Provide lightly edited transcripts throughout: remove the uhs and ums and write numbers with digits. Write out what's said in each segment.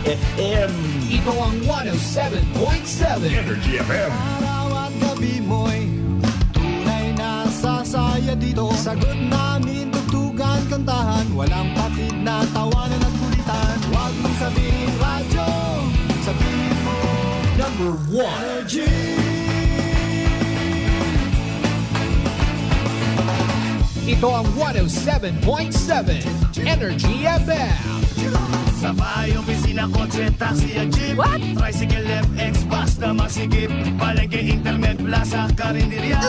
FM. Ito ang 107.7 Energy FM. Araw at gabi mo'y tunay na sasaya dito. Sagot namin, tugtugan, kantahan. Walang patid na tawanan at kulitan. Huwag mong sabihin radyo, sabihin mo Number 1. Energy. Ito ang 107.7 Energy FM. Sa bahay, opisina, kotse, taxi at jeep. What? Tricycle, FX, basta masikip. Palengke, internet, plaza, karinderya.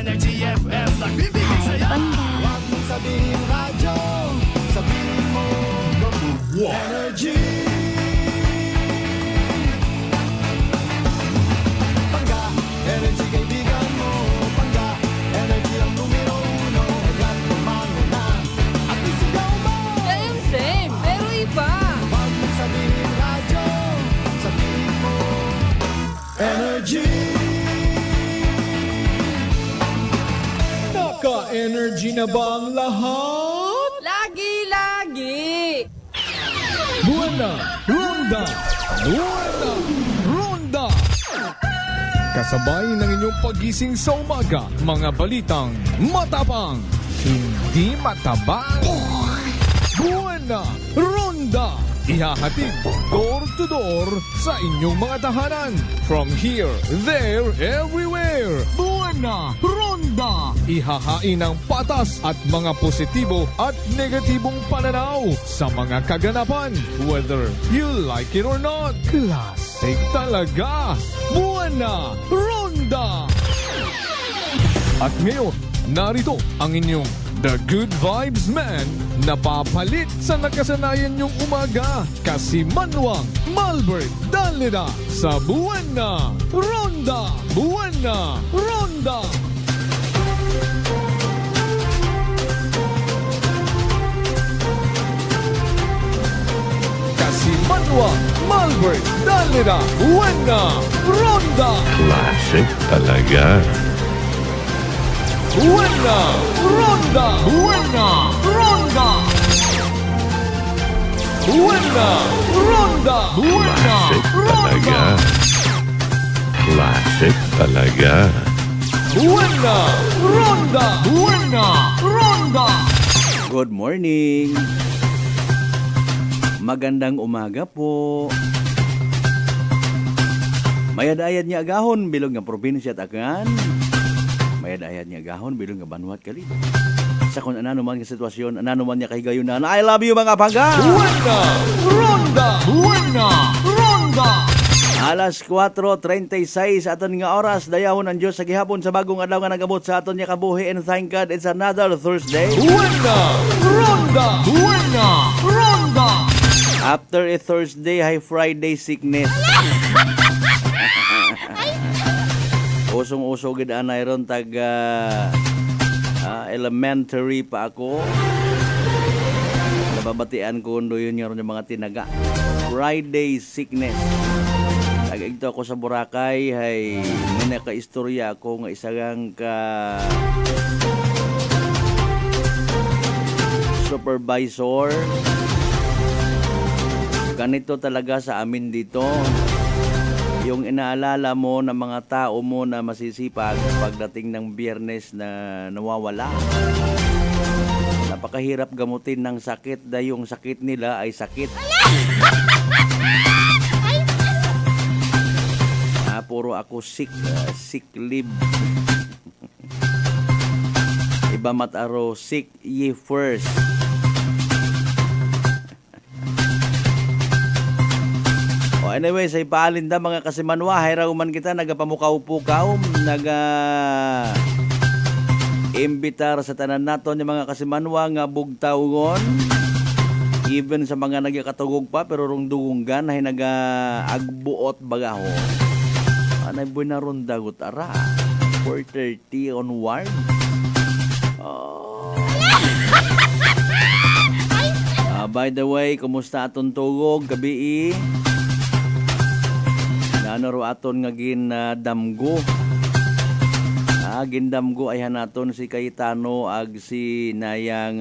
Energy FM, nagbibigay saya. Huwag mong sabihin radyo, sabihin mo Energy. Pangga, energy kaibigan mo. Pangga, energy ang numero uno. Kagat tumango na at isigaw mo. Same, pero iba. Huwag mong sabihin radyo, sabihin mo Energy. Naka-energy na ba ang lahat? Lagi-lagi. Buena Ronda! Buena Ronda! Kasabay ng inyong pagising sa umaga, mga balitang matapang, hindi matabang. Buena Ronda! Ihahatid door to door sa inyong mga tahanan. From here, there, everywhere. Buena Ronda! Ihahain ang patas at mga positibo at negatibong pananaw sa mga kaganapan. Whether you like it or not, classic talaga. Buena Ronda! At ngayon, narito ang inyong The Good Vibes Man na papalit sa nakasanayan niyong umaga. Kasi Manuang Malbert Dalida sa Buena Ronda! Buena Ronda! Kasi Manuang Malbert Dalida Buena Ronda! Classic talaga. Buena Ronda! Buena Ronda! Buena Ronda! Buena Classic talaga. Ronda! Classic talaga. Buena Ronda! Buena Ronda! Good morning. Magandang umaga po. Mayad-ayad niya agahon bilog nga probinsya at akan. Mayad-ayad niya agahon bilog nga Banwat Kalit. Sa kung ano man nga sitwasyon, ano man niya kahigayunan. I love you mga pangga. Buena Ronda! Buena Ronda! Alas 4:36 aton nga oras dayahon ang Dios sa gihapon sa bagong adlaw nga nagabot sa aton niya kabuhi, and thank God it's another Thursday. Buena Ronda! Buena Ronda! After a Thursday, high Friday sickness. Usong-uso gid anay ron taga elementary pa ako. Nababatian ko ndo yun yung mga tinaga. Friday sickness. Nag-igto ako sa Boracay, hay naka-istorya ako nga isagang ka supervisor. Ganito talaga sa amin dito. Yung inaalala mo ng mga tao mo na masisipag pagdating ng Biyernes na nawawala. Napakahirap gamutin ng sakit dahil yung sakit nila ay sakit. Puro ako sick leave. Iba mataro, sick ye first. Anyway, sa ipaalinda mga kasimanwa, hayraw man kita, nagapamukaw-pukaw, imbitar sa tanan naton yung mga kasimanwa nga bugtawgon. Even sa mga nagkatugog pa, pero rong dugunggan, ay nag-agbuot bagaho. Anay buwan na ron dagot, ara. 4:30 onward. Oh. By the way, kumusta aton tugog, gabi Ano ro aton nga damgo. Gindamgo ay hanaton si Cayetano ag si Nayang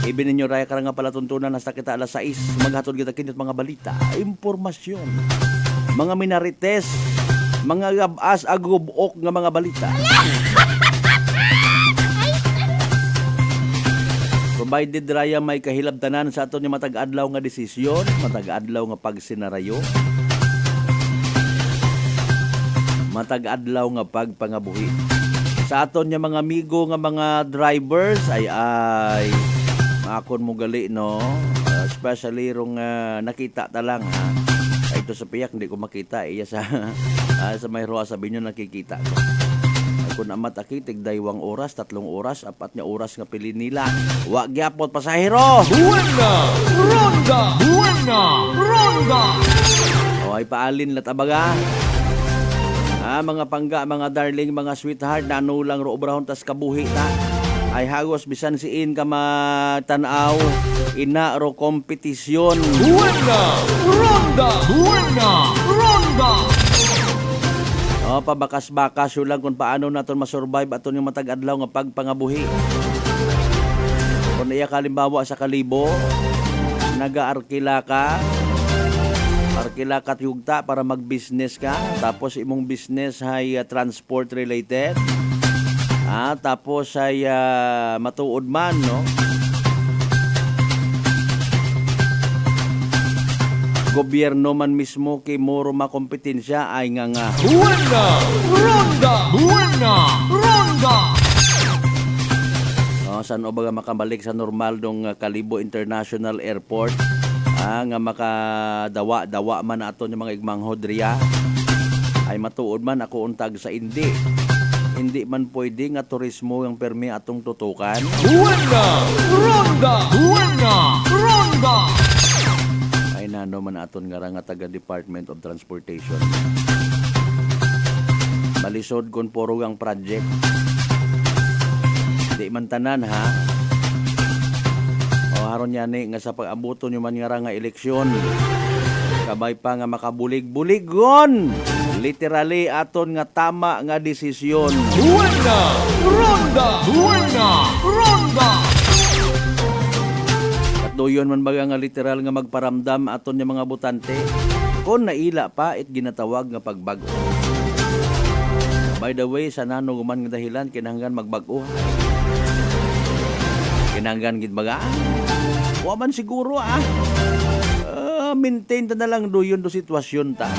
Ibin ninyo raya karang nga pala tuntunan hasta kita alas 6. Maghatod kita kinit mga balita, impormasyon, mga minarites, mga gabas agubok nga mga balita. Provided raya may kahilabtanan sa aton yung matag-adlaw nga desisyon, matag-adlaw nga pagsinarayo, matag-adlaw nga pagpangabuhi. Sa aton yung mga amigo nga mga drivers ay makon mo gali no, especially rong nakita ta lang ha. Ito sa piyak hindi ko makita iya sa sa may roa sabi nyo nakikita ko. Kung amat akitig 2 oras, 3 oras, 4 nga oras nga pili nila. Wa gyapon pasahero. Buena! Ronda! Buena! Ronda! O ay paalin lat abaga. Mga pangga, mga darling, mga sweetheart, nanulang ro obrahon tas kabuhi ta. Ay hagos bisan siin ka matanaw ina ro kompetisyon. Buena! Ronda! Buena! Ronda! Pabakas-bakas yun lang kung paano naton masurvive aton yung matag-adlaw nga pagpangabuhi. Kung iya kalimbawa sa kalibo, nag-arkila ka yugta para mag-business ka, tapos imong business ay transport related, tapos ay matuod man, no? Gobyerno man mismo kay moro makompetensya ay nga. Buena! Ronda! Buena! Ronda! Saan o baga makabalik sa normal dong Kalibo International Airport, nga makadawa-dawa man ato yung mga igmang hodriya, ay matuod man ako untag sa hindi man pwede nga turismo yung permi atong tutukan. Buena! Ronda! Buena! Ronda! Ay nano man aton nga taga Department of Transportation. Malisod kon puro ang project. Di man tanan ha. O haron yani nga sa pag-abuton yung man nga eleksyon. Kabay pa nga makabulig-buligon. Literally aton nga tama nga desisyon. Buena! Ronda! Buena! Ronda! Doyon man baga nga literal nga magparamdam aton yung mga butante kung naila pa it ginatawag nga pagbago. By the way, sa nano guman nga dahilan kinahanglan magbago. Kinahanglan gid baga. Wa man siguro maintain ta na lang doyon do sitwasyon ta.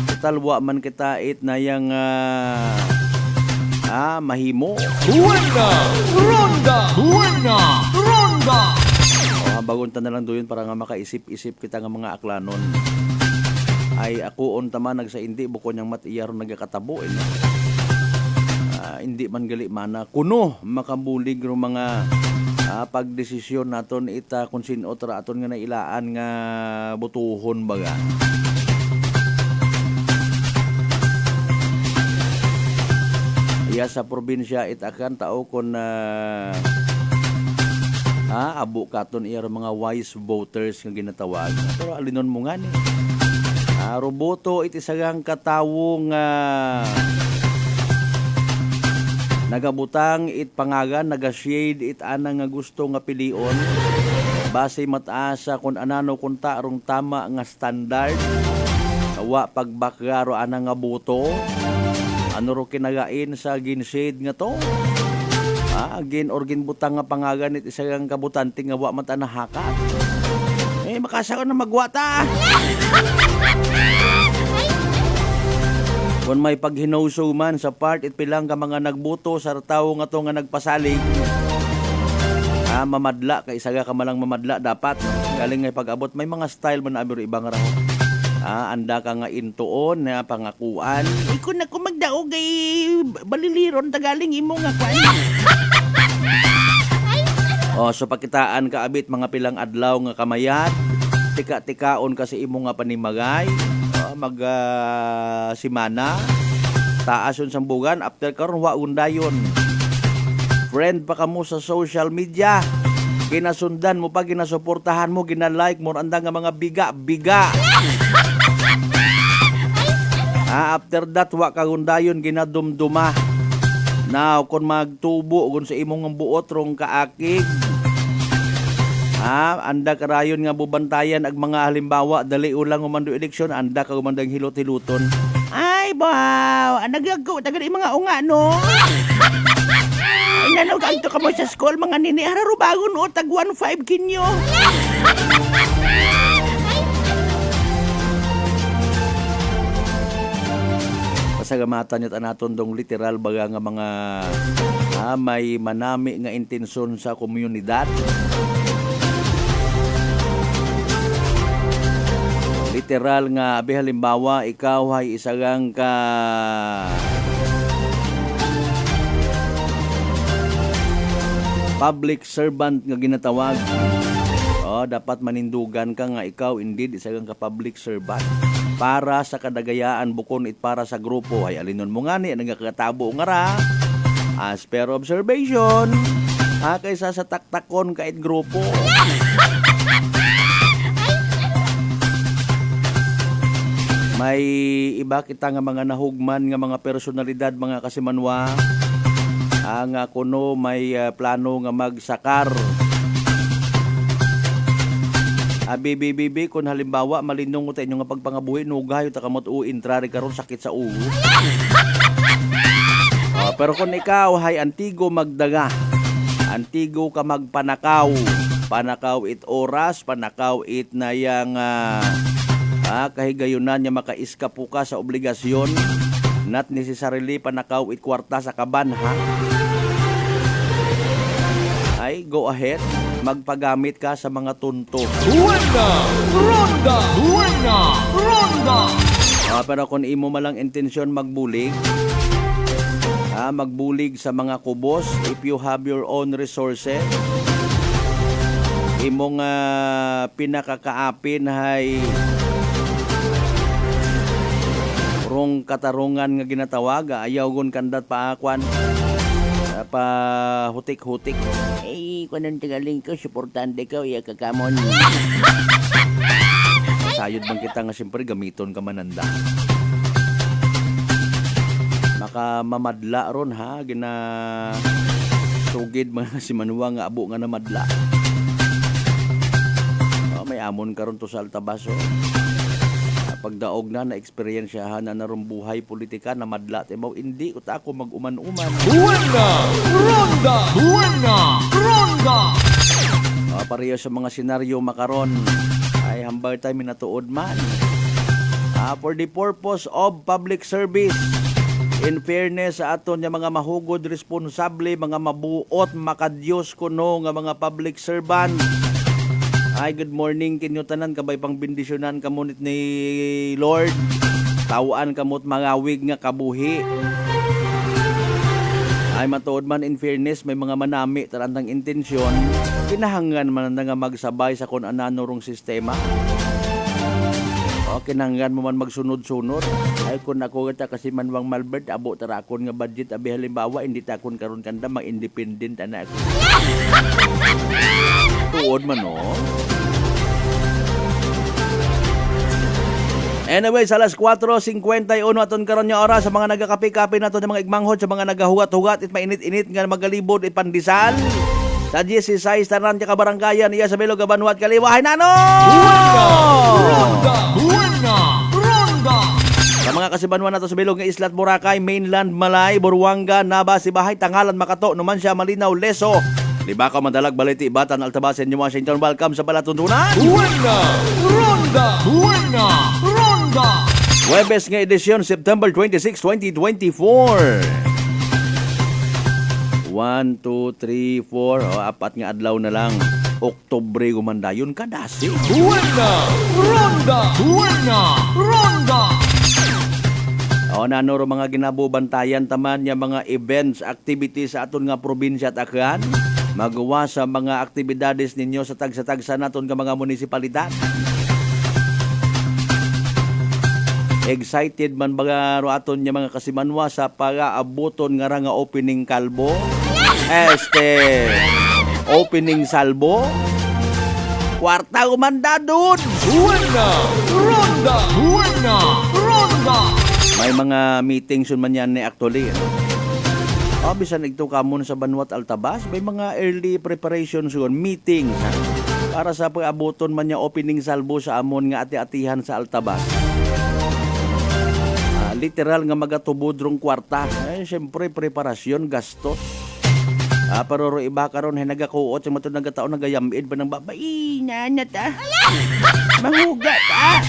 Total wa man kita it na yang mahimo. Buena! Ronda! Buena! Ronda! Bagon ta na lang doon para nga makaisip-isip kita nga mga aklanon. Ay ako on tama nagsaindi bukod niyang matiyaro nagakatabo. Hindi man gali mana kuno makabulig ro mga pagdesisyon naton ita kung sino otra aton nga nailaan nga butuhon baga. Sa probinsya itakan tao kon abo katon iya mga wise voters nga ginatawag. Pero alinon mo nga ni. Roboto iti sagang katawo nga nagabutang it pangagan, naga-shade it anang nga gusto nga pilion. Base mataasa kun anano kun tarong tama nga standard. Wa pagbakgaro anang nga boto. Ano ro kinagain sa ginshade nga to? Gin butang nga pangagan iti sagang kabutante nga wa man ta nahakat. Makasa ko na magwata. Kung may paghinawso man sa part it pilang ka mga nagbuto sa tao nga to nga nagpasalig. Mamadla kay isaga ka malang mamadla dapat. Galing ngay pag-abot may mga style man abiro ibang raho. Anda ka nga intuon na pangakuan. Kung ako magdaog ay baliliron tagaling imo nga kwan. So pakitaan ka abit mga pilang adlaw nga kamayat. Tika-tikaon kasi imo nga panimagay. Simana. Taason sambugan after karon wa undayon. Friend pa kamo sa social media. Kinasundan mo pa, ginasuportahan mo, ginalike mo, andang nga mga biga. After that, wa kagundayon, ginadumduma. Now, kung magtubo kung sa imong buot rong kaakig, anda karayon nga bubantayan ag mga halimbawa dali ulang umando eleksyon, anda ka umandang hilot-hiluton. Ay, wow! Nagagko, taga mga unga, no? Ay, nanog, anto ka mo sa school, mga nini, hararubagon o, tag 1.5 kinyo. Pasagamatan niyo naton dong literal baga nga mga may manami nga intensyon sa komunidad. Literal nga abi halimbawa ikaw ay isagang ka public servant nga ginatawag. Dapat manindugan ka nga ikaw indeed isagang ka public servant. Para sa kadagayaan bukon it para sa grupo ay alinon mo nga ni nagkakatabo nga ra as per observation kaysa sa taktakon kahit grupo. May iba kita nga mga nahugman nga mga personalidad mga kasimanwa ang kuno may plano nga magsakar. Bibi, kung halimbawa malinong tayo nga pagpangabuhi, nugayo ta kamot intrari karon sakit sa ulo. Pero kung ikaw hay antigo magdaga, antigo ka magpanakaw, panakaw it oras, panakaw it na yang kahigayunan niya makaiskapo ka sa obligasyon, not necessarily panakaw it kwarta sa kaban, ha? Ay, go ahead. Magpagamit ka sa mga tunto. Buena! Ronda! Buena! Ronda! Pero kung imo malang intensyon magbulig, magbulig sa mga kubos, if you have your own resources, imong pinakakaapin hay rong katarungan nga ginatawag, ayaw gun kandat paakwan, pa hutik-hutik. Kung anong tagaling ko, supportante ko, iya kakamon. Sayod bang kita nga siyempre gamiton ka mananda. Makamamadla ron ha, gina sugid mga simanwa nga abo nga namadla. May amon karon to sa Altabaso. Pagdaog na eksperyensyahan na narong buhay politika na madla tibaw hindi ko ta ako mag-uman-uman. Buena! Ronda! Buena! Ronda! Pareho sa mga senaryo makaron ay hambal tayo minatuod man. For the purpose of public service, in fairness sa aton nga mga mahugod, responsable, mga mabuot, makadiyos kuno nga mga public servant. Ay, good morning kinyo tanan, kabay pang bendisyonan kamunit ni Lord. Tawaan kamot mga wig nga kabuhi. Ay, matuod man in fairness, may mga manami tarantang intensyon. Kinahanggan man nga magsabay sa kung anano rong sistema. Kinahanggan mo man magsunod-sunod. Ay, kung ako kita kasi manwang Malbert, abo tarakon nga budget, abi halimbawa, hindi takon karon kanda, mag-independent anak. Tuod man, no? Anyway, sa alas 4:51 aton karon nga oras sa mga nagakapi-kapi nato ng mga igmanghod, sa mga nagahugat-hugat it mainit-init nga magalibod it pandisal. Sa 16 tanan ka baranggayan iya sa Bilog Abanuat Kaliwa. Hay nano! Ronda! Buena! Ronda! Sa mga kasibanwan nato sa Bilog nga Islat Boracay, Mainland, Malay, Buruanga, Naba, Sibahay, Tangalan, Makato, Numancia, Malinaw, Leso, Libakaw, Mandalag, Baliti, Batan, Altabasen, New Washington. Welcome sa Palatuntunan. Buena! Ronda! Buena! Ronda! Huwebes nga edisyon, September 26, 2024. 1, 2, 3, 4, apat nga adlaw na lang. Oktubre gumandayon kadasi. Buena! Ronda! Buena! Ronda! Nanoro mga ginabubantayan taman niya mga events, activities sa aton nga probinsya at akan. Magawa sa mga aktibidades ninyo sa tagsa-tagsa naton nga mga munisipalidad. Excited man baga aton niya mga kasimanwa sa pag-aabuton nga ra nga opening kalbo. Opening salbo. Kwarta umanda dun. Buena! Ronda! Buena! Ronda! May mga meetings yun man yan ni actually. bisan ito kamon sa Banwat Altabas, may mga early preparations yun, meetings, ha? Para sa pag-abuton man niya opening salvo sa amon nga ati-atihan sa Altabas. Literal nga magatubod rong kwarta. Siyempre, preparasyon, gastos. Pero ro iba karon nagakuot sa matod nagataon nagayamid ba ng babae na ta. Mahuga ta.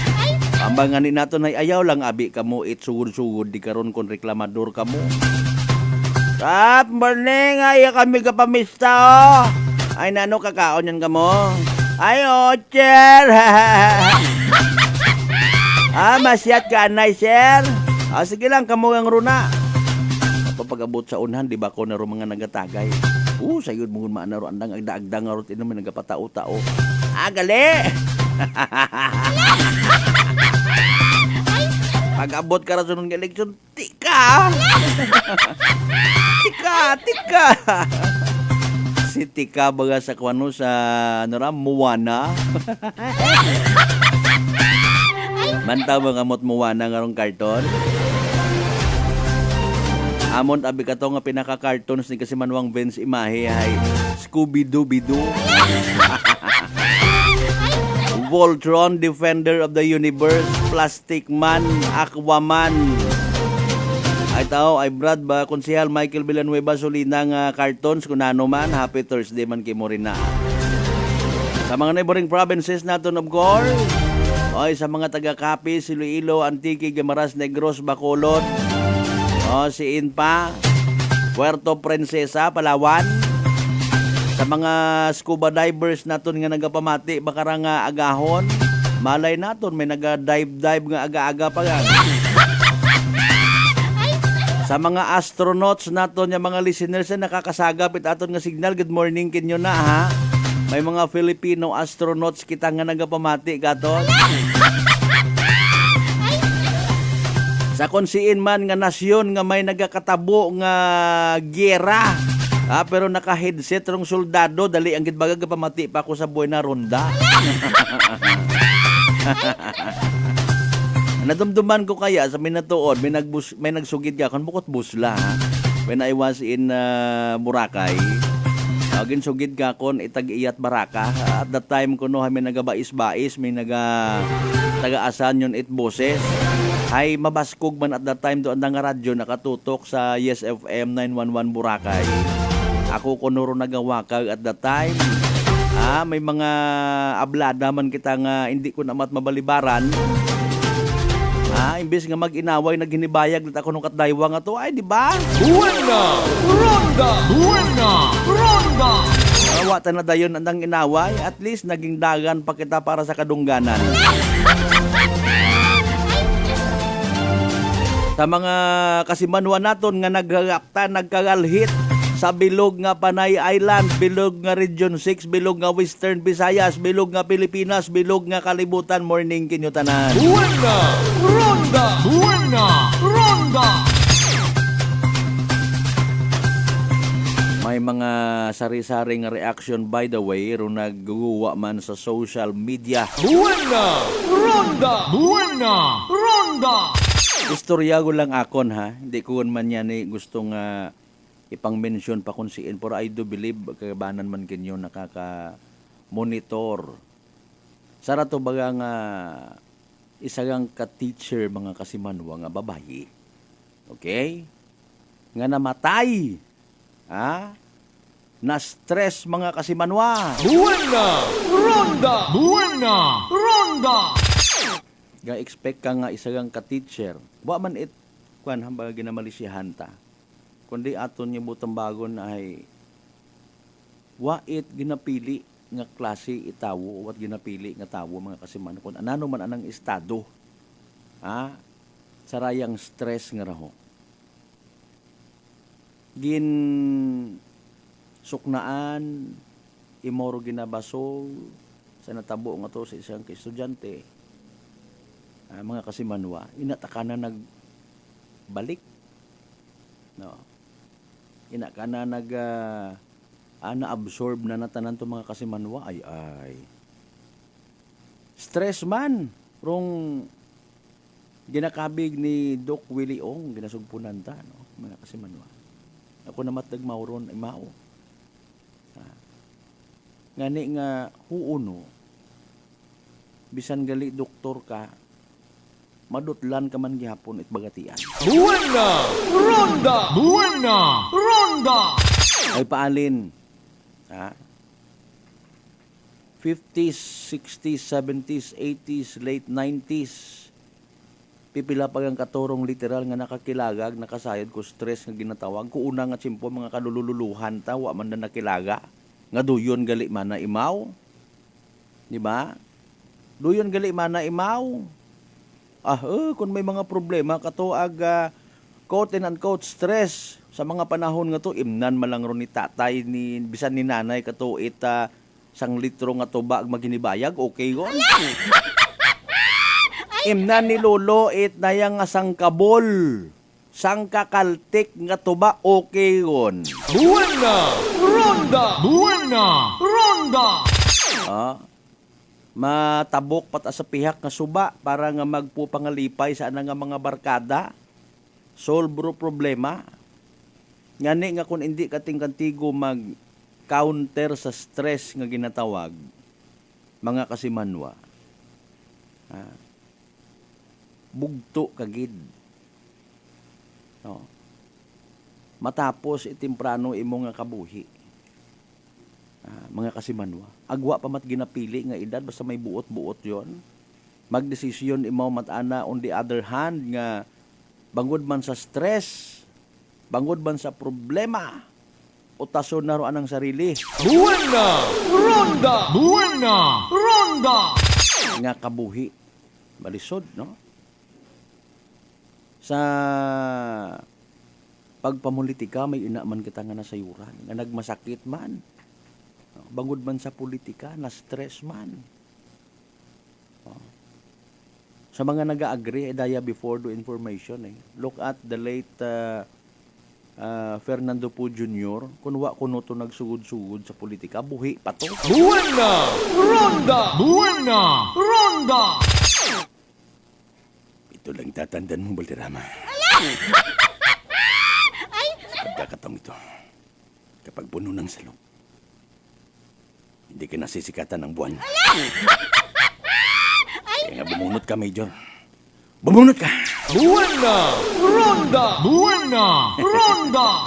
Ambangan ni nato nay ayaw lang abi kamo sugod-sugod di karon kon reklamador kamo. Tap morning ay kami ka pamista oh. Ay nano kakaon yan kamo. Ay ocher. Masyat ka anay sir. Sige lang kamo ang runa. Pag-abot sa unhan, di ba ko na ro mga nagatagay? Sayod mo maanaro andang agda-agdang nga ro naman nagapatao-tao. Gali! Pag-abot ka ra sunod ng eleksyon, tika! tika! Si Tika baga sa kwano sa Moana. Mantaw mga mot Moana nga rong karton. Amon abi kato nga pinaka-cartoons ni kasi Manuang Vince Imahe ay Scooby-Doo. Voltron, Defender of the Universe, Plastic Man, Aquaman. Ay tao, ay Brad ba, Konsehal Michael Villanueva Solina nga cartoons, kung ano man, Happy Thursday man kay Morina. Sa mga neighboring provinces natin of course, sa mga taga-Capiz, Iloilo, Antique, Guimaras, Negros, Bacolod, si Inpa, Puerto Princesa, Palawan. Sa mga scuba divers naton nga nagapamati, baka nga agahon, malay naton may naga-dive nga aga-aga pa yan. Sa mga astronauts naton, yung mga listeners na nakakasagap aton nga signal, good morning kinyo na ha. May mga Filipino astronauts kita nga nagapamati gaton. Sa konsiin man nga nasyon nga may nagakatabo nga giyera. Pero naka-headset rong soldado, dali ang gitbagag pamati pa ako sa Buena Ronda. Nadumduman ko kaya sa minatuod, may nagsugid ka kon bukot busla. When I was in Boracay, ginsugid ka kon itag-iyat Baraka. At that time ko no may nagabais-bais, may taga-asan yun 8 boses. Ay mabaskog man at that time doon ang radyo nakatutok sa Yes FM 911 Boracay. Ako kunuro nagawakag at that time. May mga ablada man kita nga hindi ko namat mabalibaran. Imbes nga mag-inaway naghinibayag lit ako nung katdaywa nga to. Ay di ba? Buena Ronda. Watan na dayon andang inaway, at least naging dagan pa kita para sa kadungganan. Sa mga kasimanwa naton nga naggagapta, nagkagalhit sa bilog nga Panay Island, bilog nga Region 6, bilog nga Western Visayas, bilog nga Pilipinas, bilog nga kalibutan, morning kinyo tanan. Buena Ronda. May mga sari-saring reaction by the way, ro nagguwa man sa social media. Buena Ronda. Istorya ko lang akon ha, hindi ko man yan gustong ipang-mention pa kung siin, pero I do believe kagabanan man kinyo nakaka-monitor. Sara to baga nga isagang ka-teacher mga kasimanwa nga babayi. Okay? Nga namatay. Na-stress mga kasimanwa. Buena Ronda. Ga-expect ka nga isagang ka-teacher. Wa man kwan hamba ginamalisyahan ta. Kundi aton niya butang bagon ay wait ginapili nga klase itawo, wat ginapili nga tawo mga kasiman kun anano man anang estado. Sarayang stress nga raho. Gin suknaan imoro ginabasol sa natabo nga to sa isang estudyante. Mga kasimanwa, inataka na nagbalik. No. Inaka na na-absorb na natanan to mga kasimanwa. Ay. Stress man. Rong ginakabig ni Doc Willie Ong, ginasugpunan ta, no? Mga kasimanwa. Ako na matag mauron ay mao. Ngani nga huuno, bisan gali doktor ka, madutlan ka man gihapon it bagatian. Buena Ronda! Buena Ronda! Ay paalin. 50s, 60s, 70s, 80s, late 90s. Pipila pag ang katurong literal nga nakakilagag, nakasayad ko stress nga ginatawag. Kuuna nga tsimpo mga kalululuhan ta, wa man na nakilaga. Nga duyon gali man na imaw. Di ba? Duyon gali man na imaw. Kung may mga problema, katuag quote and unquote stress sa mga panahon nga to, imnan malang ron ni tatay, ni bisan ni nanay, katuit sang litro nga tuba maginibayag, okay gon? Imnan ni lolo it nayang nga sangkabol, sangkakaltik nga tuba, okay gon? Buena Ronda! Buena Ronda! Matabok pat sa pihak nga suba para nga magpupangalipay sa nga mga barkada, solve bro problema. Ngani nga kung hindi kating-kantigo mag-counter sa stress nga ginatawag, mga kasimanwa, bugto kagid. No. Matapos itimprano imo nga kabuhi. Mga kasimanwa, agwa pa mat ginapili nga edad, basta may buot-buot yon. Magdesisyon imo matana on the other hand nga bangod man sa stress, bangod man sa problema, utason na roan ang sarili. Buena Ronda! Buena Ronda! Nga kabuhi. Malisod, no? Sa pagpamulitika, may inaman kita nga nasayuran, nga nagmasakit man. Bangod man sa politika, na-stress man. Sa mga nag-agree, daya before the information. Look at the late Fernando Poe Jr. Kunwa kuno to nagsugod-sugod sa politika, buhi pa to. Buena Ronda! Buena Ronda! Ito lang tatandaan mo, Balderrama. Pagkakataong ito, kapag puno ng salong, hindi ka nasisikatan ng buwan. Kaya nga bumunot ka, Major. Bumunot ka! Buena Ronda! Buena Ronda!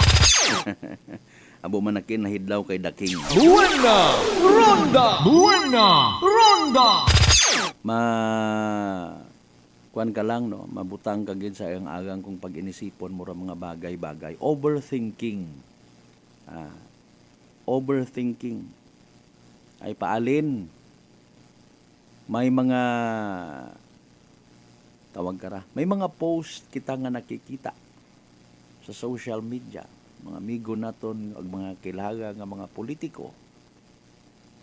Abo manakin na hidlaw kay Daking. Buena Ronda! Buena Ronda! Kuan ka lang, no? Mabutang kagid sa iyang agang kung pag-inisipon mo ra mga bagay-bagay. Overthinking. Overthinking. Ay paalin. May mga tawag ka ra. May mga post kita nga nakikita sa social media. Mga amigo naton, ag mga kilaga nga mga politiko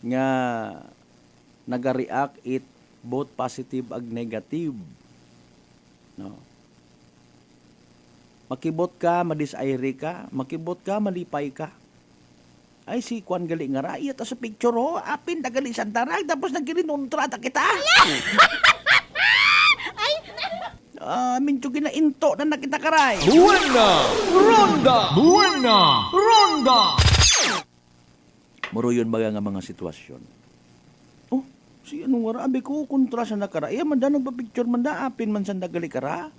nga naga-react it both positive ag negative. No. Makibot ka, madisaire ka, makibot ka, malipay ka. Ay si Kwan gali nga ra, iya ta sa picture ho, apin da gali sa darag, tapos nagirinuntra ta kita. Mincho ginainto na nakita karay. Buena Ronda! Buena Ronda! Muro yun baga nga mga sitwasyon. Oh, si anong nga ra, abe ko, kontra sa nakara. Iya, manda nagpa-picture, manda apin man sa nagali kara.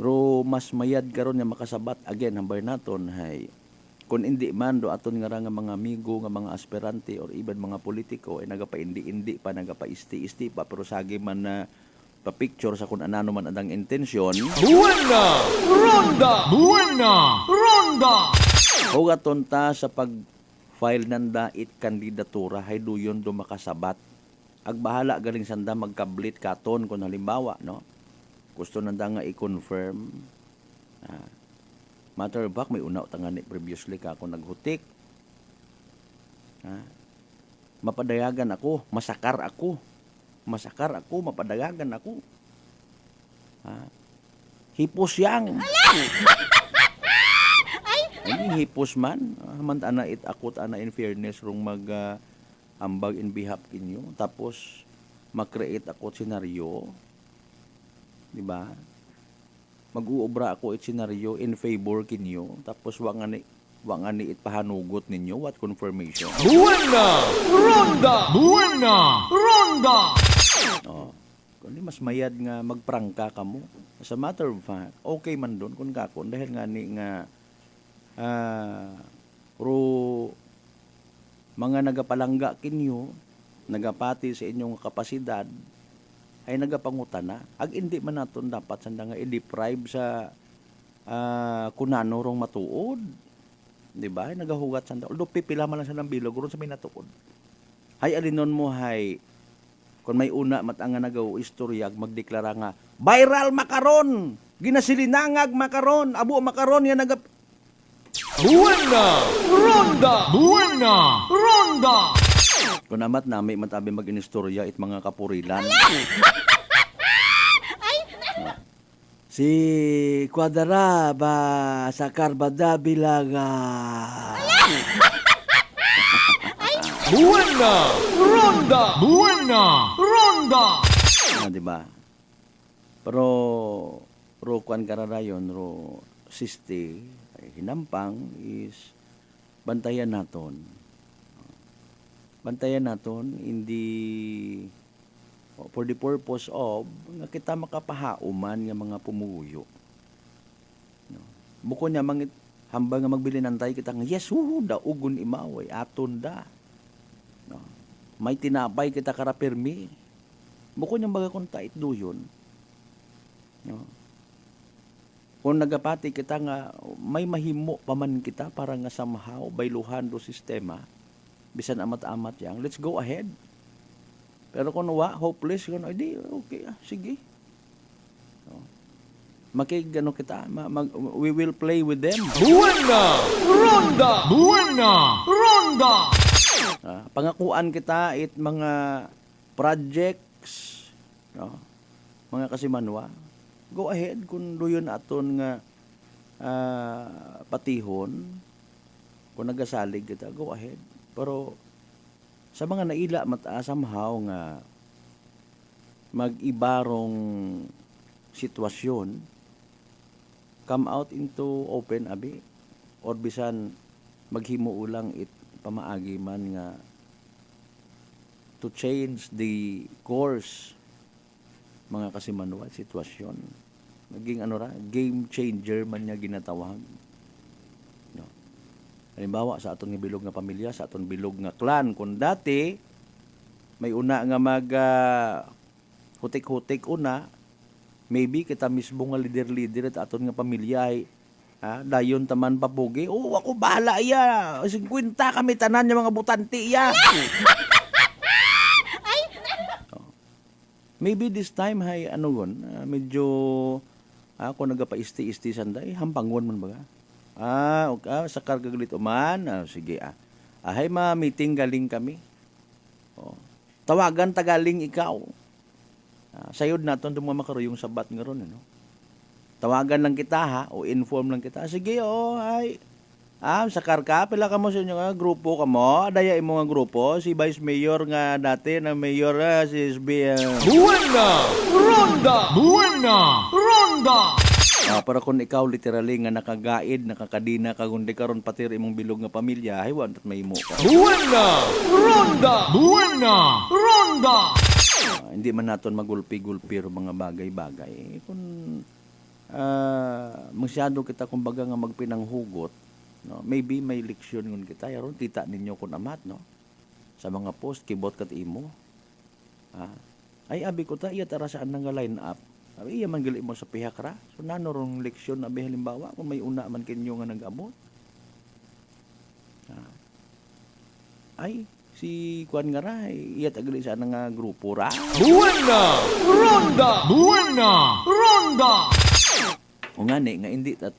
Pero mas mayad karon nga makasabat again, hambay naton, hay. Kung hindi man do aton nga mga amigo, nga mga aspirante or even mga politiko ay nagapaindi-indi pa, nagapaisti-isti pa, pero sagi man na pa-picture sa kung anano man adang intensyon. Buena Ronda! Buena Ronda! O gaton ta sa pag-file nanda it kandidatura, hay duyon do makasabat. Agbahala galing sanda magkablit katon kung halimbawa, no? Gusto nanda nga i-confirm. Matter of fact, may unaw tangani previously ka ako naghutik. Mapadayagan ako, masakar ako, mapadayagan ako. Hipos yang. Ay, hipos man. Man ana it akot ana in fairness rung mag ambag in behalf kinyo. Tapos, makreate ako senaryo. Diba? mag-uobra ako it senaryo in favor kinyo tapos wa nga ni it pahanugot ninyo what confirmation. Buena! Ronda! Buena! Ronda! Oh. Kundi mas mayad nga magprangka ka mo. As a matter of fact, okay man doon kung kakon dahil nga ni nga ro mga nagapalangga kinyo, nagapati sa inyong kapasidad ay nagapangutana. Ag hindi man naton dapat sanda nga i-deprive sa kunano rong matuod. Di ba? Ay nagahugat sanda. Although pipila man lang sa ng bilog ron sa minatuod. Hay alinon mo hay kung may una matanga nagaw istoryag magdeklara nga viral makaron ginasilinangag makaron abo makaron yan nagap Buena! Ronda! Buena! Ronda! kung amat nami matabi mag-inistorya it mga kapurilan. Si Quadra ba sa Carbada Bilaga. Buena! Ronda! Buena! Ronda! Di ba? Pero kuan kararayon ro siste ay hinampang is bantayan naton. Bantayan naton hindi for the purpose of nga kita makapahauman nga mga pumuyo. No. Buko niya hambang nga magbili ng tay kita nga yes da ugon imaway aton da. No. May tinapay kita karapirmi. Buko niya baga kung tait duyon. No. Kung nagapati kita nga may mahimo paman kita para nga somehow bayluhan do sistema bisan amat-amat yang let's go ahead. Pero kung hopeless kung di okay sige. No. Makigano kita we will play with them. Buena! Ronda! Buena! Ronda! Pangakuan kita it mga projects no, mga kasimanwa go ahead kung doyon aton nga patihon kung nagasalig kita go ahead pero sa mga naila somehow nga mag-ibarong sitwasyon come out into open abi or bisan maghimo ulang it pamaagi man nga to change the course mga kasimanwa sitwasyon naging game changer man niya ginatawag no. Halimbawa sa aton nga bilog nga pamilya sa aton bilog nga clan kung dati may una nga mag hutik-hutik una maybe kita mismo nga leader at aton nga pamilya ay dayon taman papugi ako bahala iya 50 kami tanan yung mga butanti iya. Maybe this time hay medyo ako nagapaisti-isti sanday hampangon man baga. Okay, sa karga galit man. Sige hay ma-meeting galing kami. Tawagan tagaling ikaw. Sayod naton mga makaruyong sabat nga ron ano. Tawagan lang kita ha o inform lang kita. Sige ay sa karka pila ka mo sa inyo nga grupo ka mo. Daya imo nga grupo si Vice Mayor nga dati na mayor si SB. Buena! Ronda! Buena! Ronda! Para kung ikaw literally nga nakagaid, nakakadina kagundi karon pati imong bilog nga pamilya, hay wan may imo ka. Buena! Ronda! Buena! Ronda! Hindi man naton magulpi-gulpi ro mga bagay-bagay. Kung masyado kita kumbaga nga magpinanghugot, no? Maybe may leksyon ngun kita yaron kita ninyo kun amat no. Sa mga post kibot kat imo. Ay abi ko ta iya tara saan nga line up. Abi iya man gali mo sa pihak ra. So nano rong leksyon abi halimbawa kung may una man kinyo nga nag-abot. Ay si kuan nga ra iya tagali sa nga grupo ra. Buena! Ronda! Buena! Ronda! O nga nga hindi tat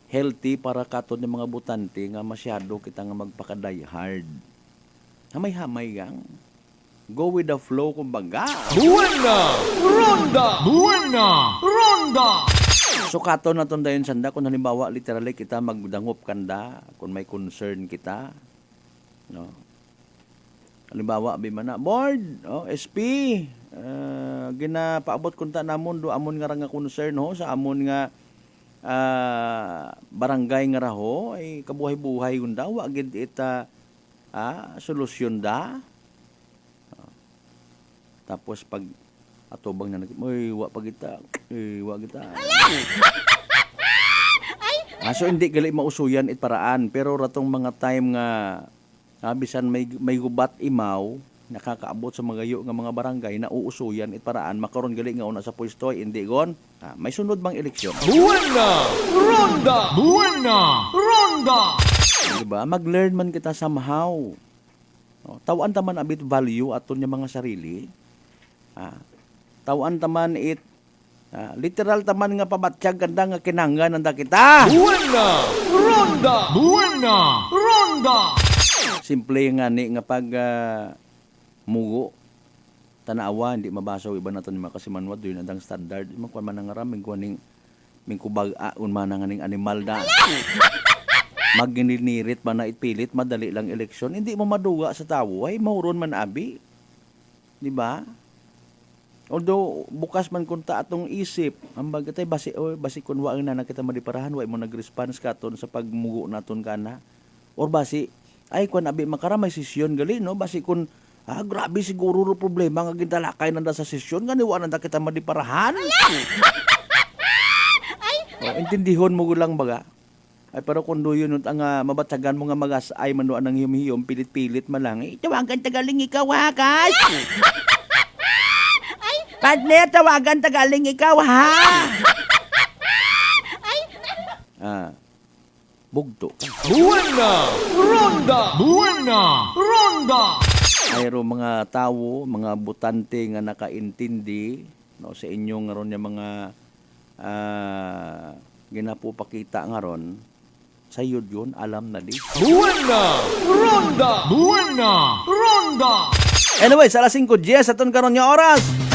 healthy para katon ng mga butante nga masyado kita nga magpakaday hard. Hamay-hamay gang. Go with the flow kumbaga. Buena! Ronda! Buena! Ronda! So katon naton dayon sanda kung halimbawa literally kita magdangop kanda kung may concern kita. No. Halimbawa bi man na board, SP, ginapaabot kunta namon do amon nga ra nga concern ho sa amon nga barangay nga raho ay kabuhay-buhay yun daw wa gid ita solusyon da. Tapos pag atubang na oy wa pa kita wa kita. So hindi gali mausuyan it paraan pero ratong mga time nga bisan may gubat imaw nakakaabot sa mga nga mga barangay na uusuyan it paraan makaron gali nga una sa pwesto hindi gon may sunod bang eleksyon. Buena Ronda! Buena Ronda! Diba? Mag-learn man kita somehow. Tawan taman abit value aton yung mga sarili. Tawan taman it literal taman nga pabatsyag ganda nga kinanggan nanda kita. Buena Ronda! Buena Ronda! Simple nga ni nga pag mugo tanawa hindi mabasaw iba naton ni makasimanwad yun andang standard man kuan man nga raming kuaning mingkubag un man nga ning animal da. Maggininirit man na ipilit madali lang eleksyon hindi mo maduwa sa tawo ay mauron man abi. Di ba? Although bukas man kunta atong isip ang bagatay basi kun wa na kita madiparahan wa mo nag-response katon sa pagmugo naton kana or basi ay kun abi makaramay sesyon gali no basi kun grabe siguro ro problema nga gintalakay nanda sa sesyon nga wa nanda kita madiparahan. Intindihon mo lang baga. Ay pero kung doon ang mabatsagan mo nga magas ay manuan ng hiyom-hiyom pilit-pilit malang tawagan tagaling ikaw ha guys. Partner, tawagan tagaling ikaw, ha? Bugto ka. Buena Ronda! Buena Ronda! Mayro mga tawo, mga butante nga nakaintindi no, sa inyong nga ron yung mga ginapupakita nga ron, sa yun, alam na di. Buena Ronda! Buena Ronda! Anyway, sa alas 5:10 aton karon nga oras.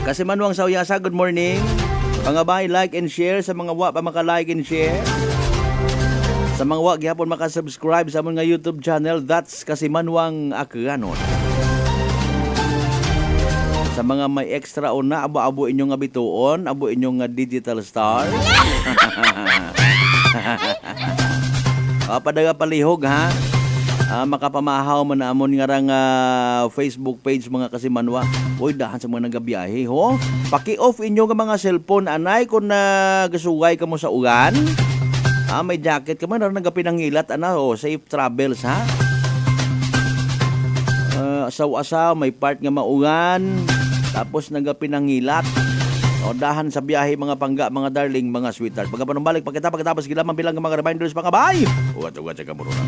Kasi manuang sawyasa, good morning. Pangabay, like and share. Sa mga wa pa maka-like and share. Sa mga wa, gihapon maka-subscribe sa mga YouTube channel. That's kasi manuang akanon. Sa mga may extra o na, abo-abo inyong nga bituon, abo inyong nga digital star. Padaga palihog, ha? Makapamahaw man na amon nga rang Facebook page mga kasimanwa. Uy, dahan sa mga nagabiyahe, ho? Paki-off inyo nga mga cellphone, anay, kung nagasugay ka mo sa ugan. May jacket ka man, nagapinangilat, safe travels, ha? Asaw-asaw, may part nga maugan, tapos nagapinangilat. Dahan sa biyahe, mga pangga, mga darling, mga sweetheart. Pagkapanumbalik, pagkatapos gilaman bilang mga reminders, mga bay. Uwat-uwat sa kamuruna.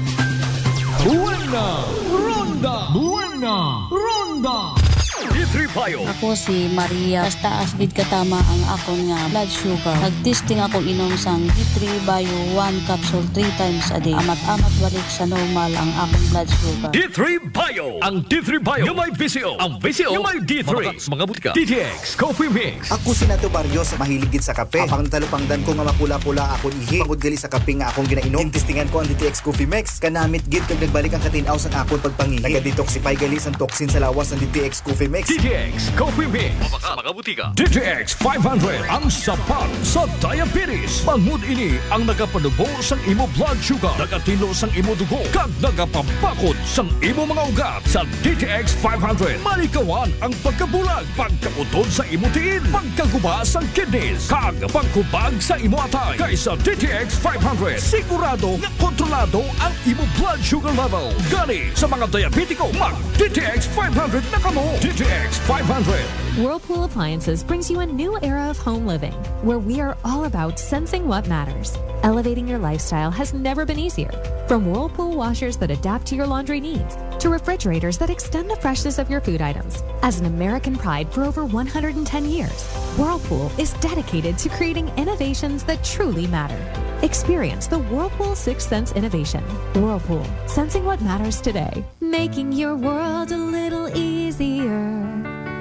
Buena Ronda! Buena Ronda! D3 Bio. Ako si Maria. Basta asbid katama ang akong nga blood sugar. Nagtesting ako inom sang D3 Bio 1 capsule 3 times a day. Amat-amat balik sa normal ang akong blood sugar. D3 Bio. Ang D3 Bio yung may VCO. Ang VCO yung may D3. Mga butika. DTX Coffee Mix. Ako si Nato Barrios, mahiligid sa kape. Ang talupangdan ko nga mapula-pula akong ihi. Pagod gali sa kape nga akong ginainom. Testingan ko ang DTX Coffee Mix. Kanamit gid kag nagbalik ang katinaw sa akong pagpangihi. Naga-detoxify gali sang toxin sa lawas ng DTX Coffee Mix. DTX Coffee Mix. Mga butika. DTX 500 ang sapat sa diabetes. Bangod ini ang nagapanubo sang imo blood sugar, nagatilo sang imo dugo, kag nagapapakod sang imo mga ugat. Sa DTX 500, malikawan ang pagkabulag, pagkautod sa imo tiil, pagkaguba sang kidneys, kag pagkubag sa imo atay. Kaysa DTX 500, sigurado nga kontrolado ang imo blood sugar level. Gani sa mga diabetiko, mag DTX 500 na kamo. DTX 500. Whirlpool Appliances brings you a new era of home living, where we are all about sensing what matters. Elevating your lifestyle has never been easier. From Whirlpool washers that adapt to your laundry needs, to refrigerators that extend the freshness of your food items. As an American pride for over 110 years, Whirlpool is dedicated to creating innovations that truly matter. Experience the Whirlpool Sixth Sense innovation. Whirlpool, sensing what matters today. Making your world a little easier.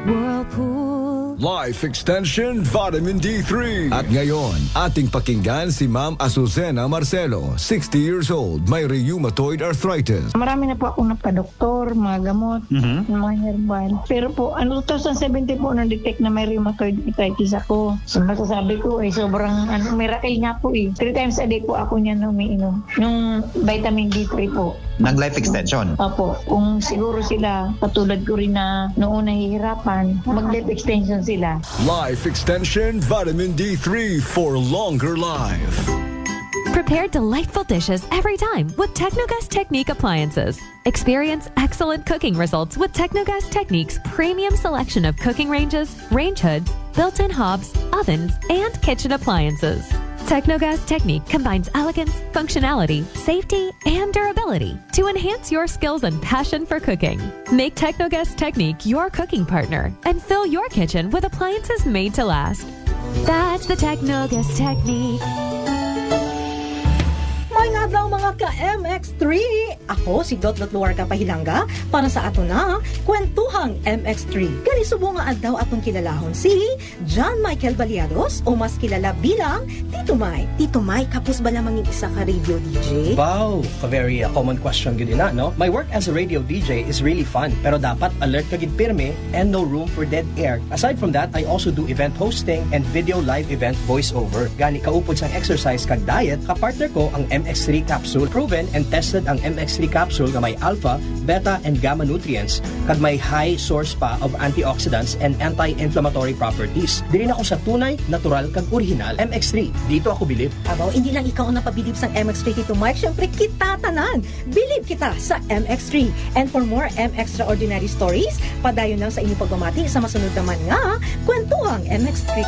Whirlpool. Life Extension Vitamin D3. At ngayon, ating pakinggan si Ma'am Azucena Marcelo, 60 years old, may rheumatoid arthritis. Marami na po akong napadoktor, mga gamot, mga herbal. Pero po, 2070 po na-detect na may rheumatoid arthritis ako. So, masasabi ko, sobrang miracle nga po 3 times a day po ako niyan umiinom. Yung vitamin D3 po. Ng life extension? Opo. Kung siguro sila, katulad ko rin na noon nahihirapan, mag-life extension sila. Life Extension Vitamin D3 for longer life. Prepare delightful dishes every time with Technogas Technique appliances. Experience excellent cooking results with Technogas Technique's premium selection of cooking ranges, range hoods, built-in hobs, ovens, and kitchen appliances. Technogas Technique combines elegance, functionality, safety, and durability to enhance your skills and passion for cooking. Make Technogas Technique your cooking partner and fill your kitchen with appliances made to last. That's the Technogas Technique. May nga daw mga ka-MX3! Ako si Dot Luarca Pahilanga para sa ato na Kwentuhang MX3. Kani subo nga adlaw atong kilalahon si John Michael Baliados o mas kilala bilang Tito Mai. Tito Mai, kapos ba lamang yung isa ka radio DJ? Wow! A very common question gud ina, no? My work as a radio DJ is really fun, pero dapat alert ka gid pirme and no room for dead air. Aside from that, I also do event hosting and video live event voiceover. Gani kaupod sang exercise kag diet, kapartner ko ang MX3 capsule. Proven and tested ang MX3 capsule nga may alpha, beta, and gamma nutrients kag may high source pa of antioxidants and anti-inflammatory properties. Dili na ako sa tunay, natural kag original MX3. Dito ako bilib. Abaw, hindi lang ikaw ang napabilib sa MX3, Tito Mike. Siyempre, kita tanan. Bilib kita sa MX3. And for more MXtraordinary stories, padayon lang sa inyong pagmamati sa masunod naman nga Kwentuhang MX3.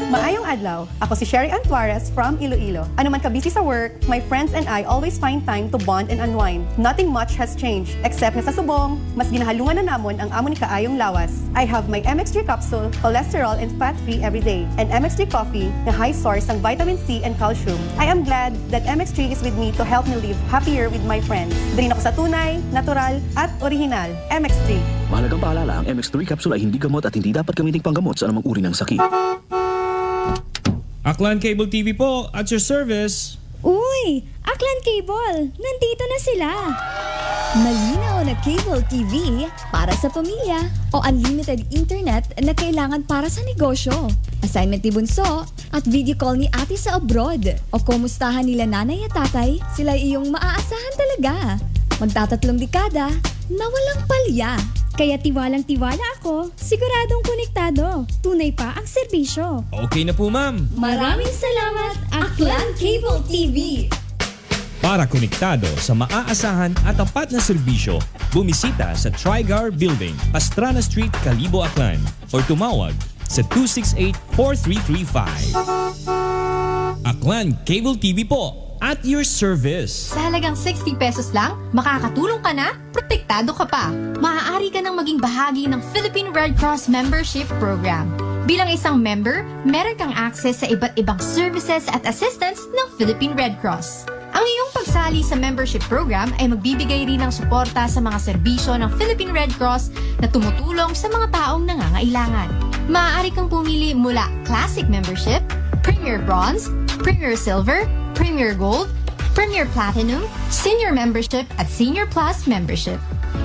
Maayong adlaw. Ako si Sherry Antuarez from Iloilo. Ano man ka busy sa work, my friends and I always find time to bond and unwind. Nothing much has changed, except na sa subong, mas ginahalungan na namon ang amon ni kaayong lawas. I have my MX3 capsule, cholesterol and fat-free every day, and MX3 coffee na high source ng vitamin C and calcium. I am glad that MX3 is with me to help me live happier with my friends. Dali ako sa tunay, natural, at original. MX3. Mahalagang paalala, ang MX3 capsule ay hindi gamot at hindi dapat gamiting panggamot sa anumang uri ng sakit. Aklan Cable TV po, at your service. Uy! Aklan Cable! Nandito na sila! Malinaw na cable TV para sa pamilya o unlimited internet na kailangan para sa negosyo. Assignment ni Bunso at video call ni ate sa abroad. O kumustahan nila nanay at tatay, sila iyong maaasahan talaga. Magtatatlong dekada na walang palya. Kaya tiwalang-tiwala ako, siguradong konektado. Tunay pa ang serbisyo. Okay na po, ma'am. Maraming salamat, Aklan Cable TV! Para konektado sa maaasahan at tapat na serbisyo, bumisita sa Trigar Building, Pastrana Street, Calibo, Aklan, or tumawag sa 268-4335. Aklan Cable TV po, at your service. Sa halagang 60 pesos lang, makakatulong ka na, protektado ka pa. Maaari ka nang maging bahagi ng Philippine Red Cross Membership Program. Bilang isang member, meron kang access sa iba't ibang services at assistance ng Philippine Red Cross. Ang iyong pagsali sa membership program ay magbibigay rin ng suporta sa mga serbisyo ng Philippine Red Cross na tumutulong sa mga taong nangangailangan. Maaari kang pumili mula Classic Membership, Premier Bronze, Premier Silver, Premier Gold, Premier Platinum, Senior Membership at Senior Plus Membership.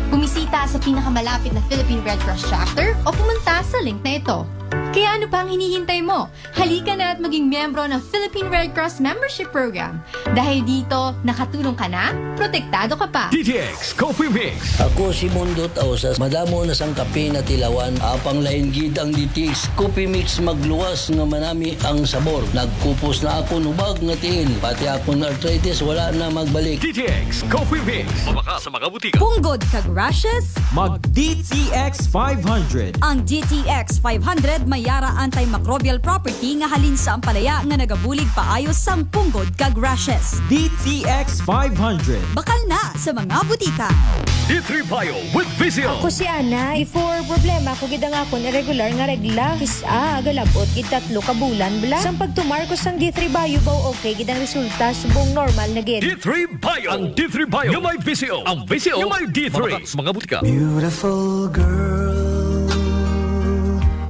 Bumisita sa pinakamalapit na Philippine Red Cross Chapter o pumunta sa link na ito. Kaya ano pang hinihintay mo? Halika na at maging miyembro ng Philippine Red Cross Membership Program. Dahil dito, nakatulong ka na, protektado ka pa. DTX Coffee Mix. Ako si Mundot Ausas, madamo na sang kape na tilawan, apang lain gid ang DTX Coffee Mix magluwas nga manami ang sabor. Nagkupos na ako nubag nga tiil, pati akong arthritis wala na magbalik. DTX Coffee Mix. Mabaka sa mga butika. Punggod kag rashes, mag DTX 500. Ang DTX 500 may yara antimicrobial property nga halin sa ampalaya nga nagabulig paayos sang punggod kag rashes. DTX 500. Bakal na sa mga butika. D3 Bio with Vizio. Ako si Ana. Before problema ko gid ang akon irregular nga regla. Kisa agalabot gid 3 ka bulan bla. Sang pagtumar ko sang D3 Bio baw okay gid ang resulta subong normal na gid. D3 Bio. Ang D3 Bio nga may Vizio. Ang Vizio nga may D3. Mabaka sa mga butika. Beautiful girl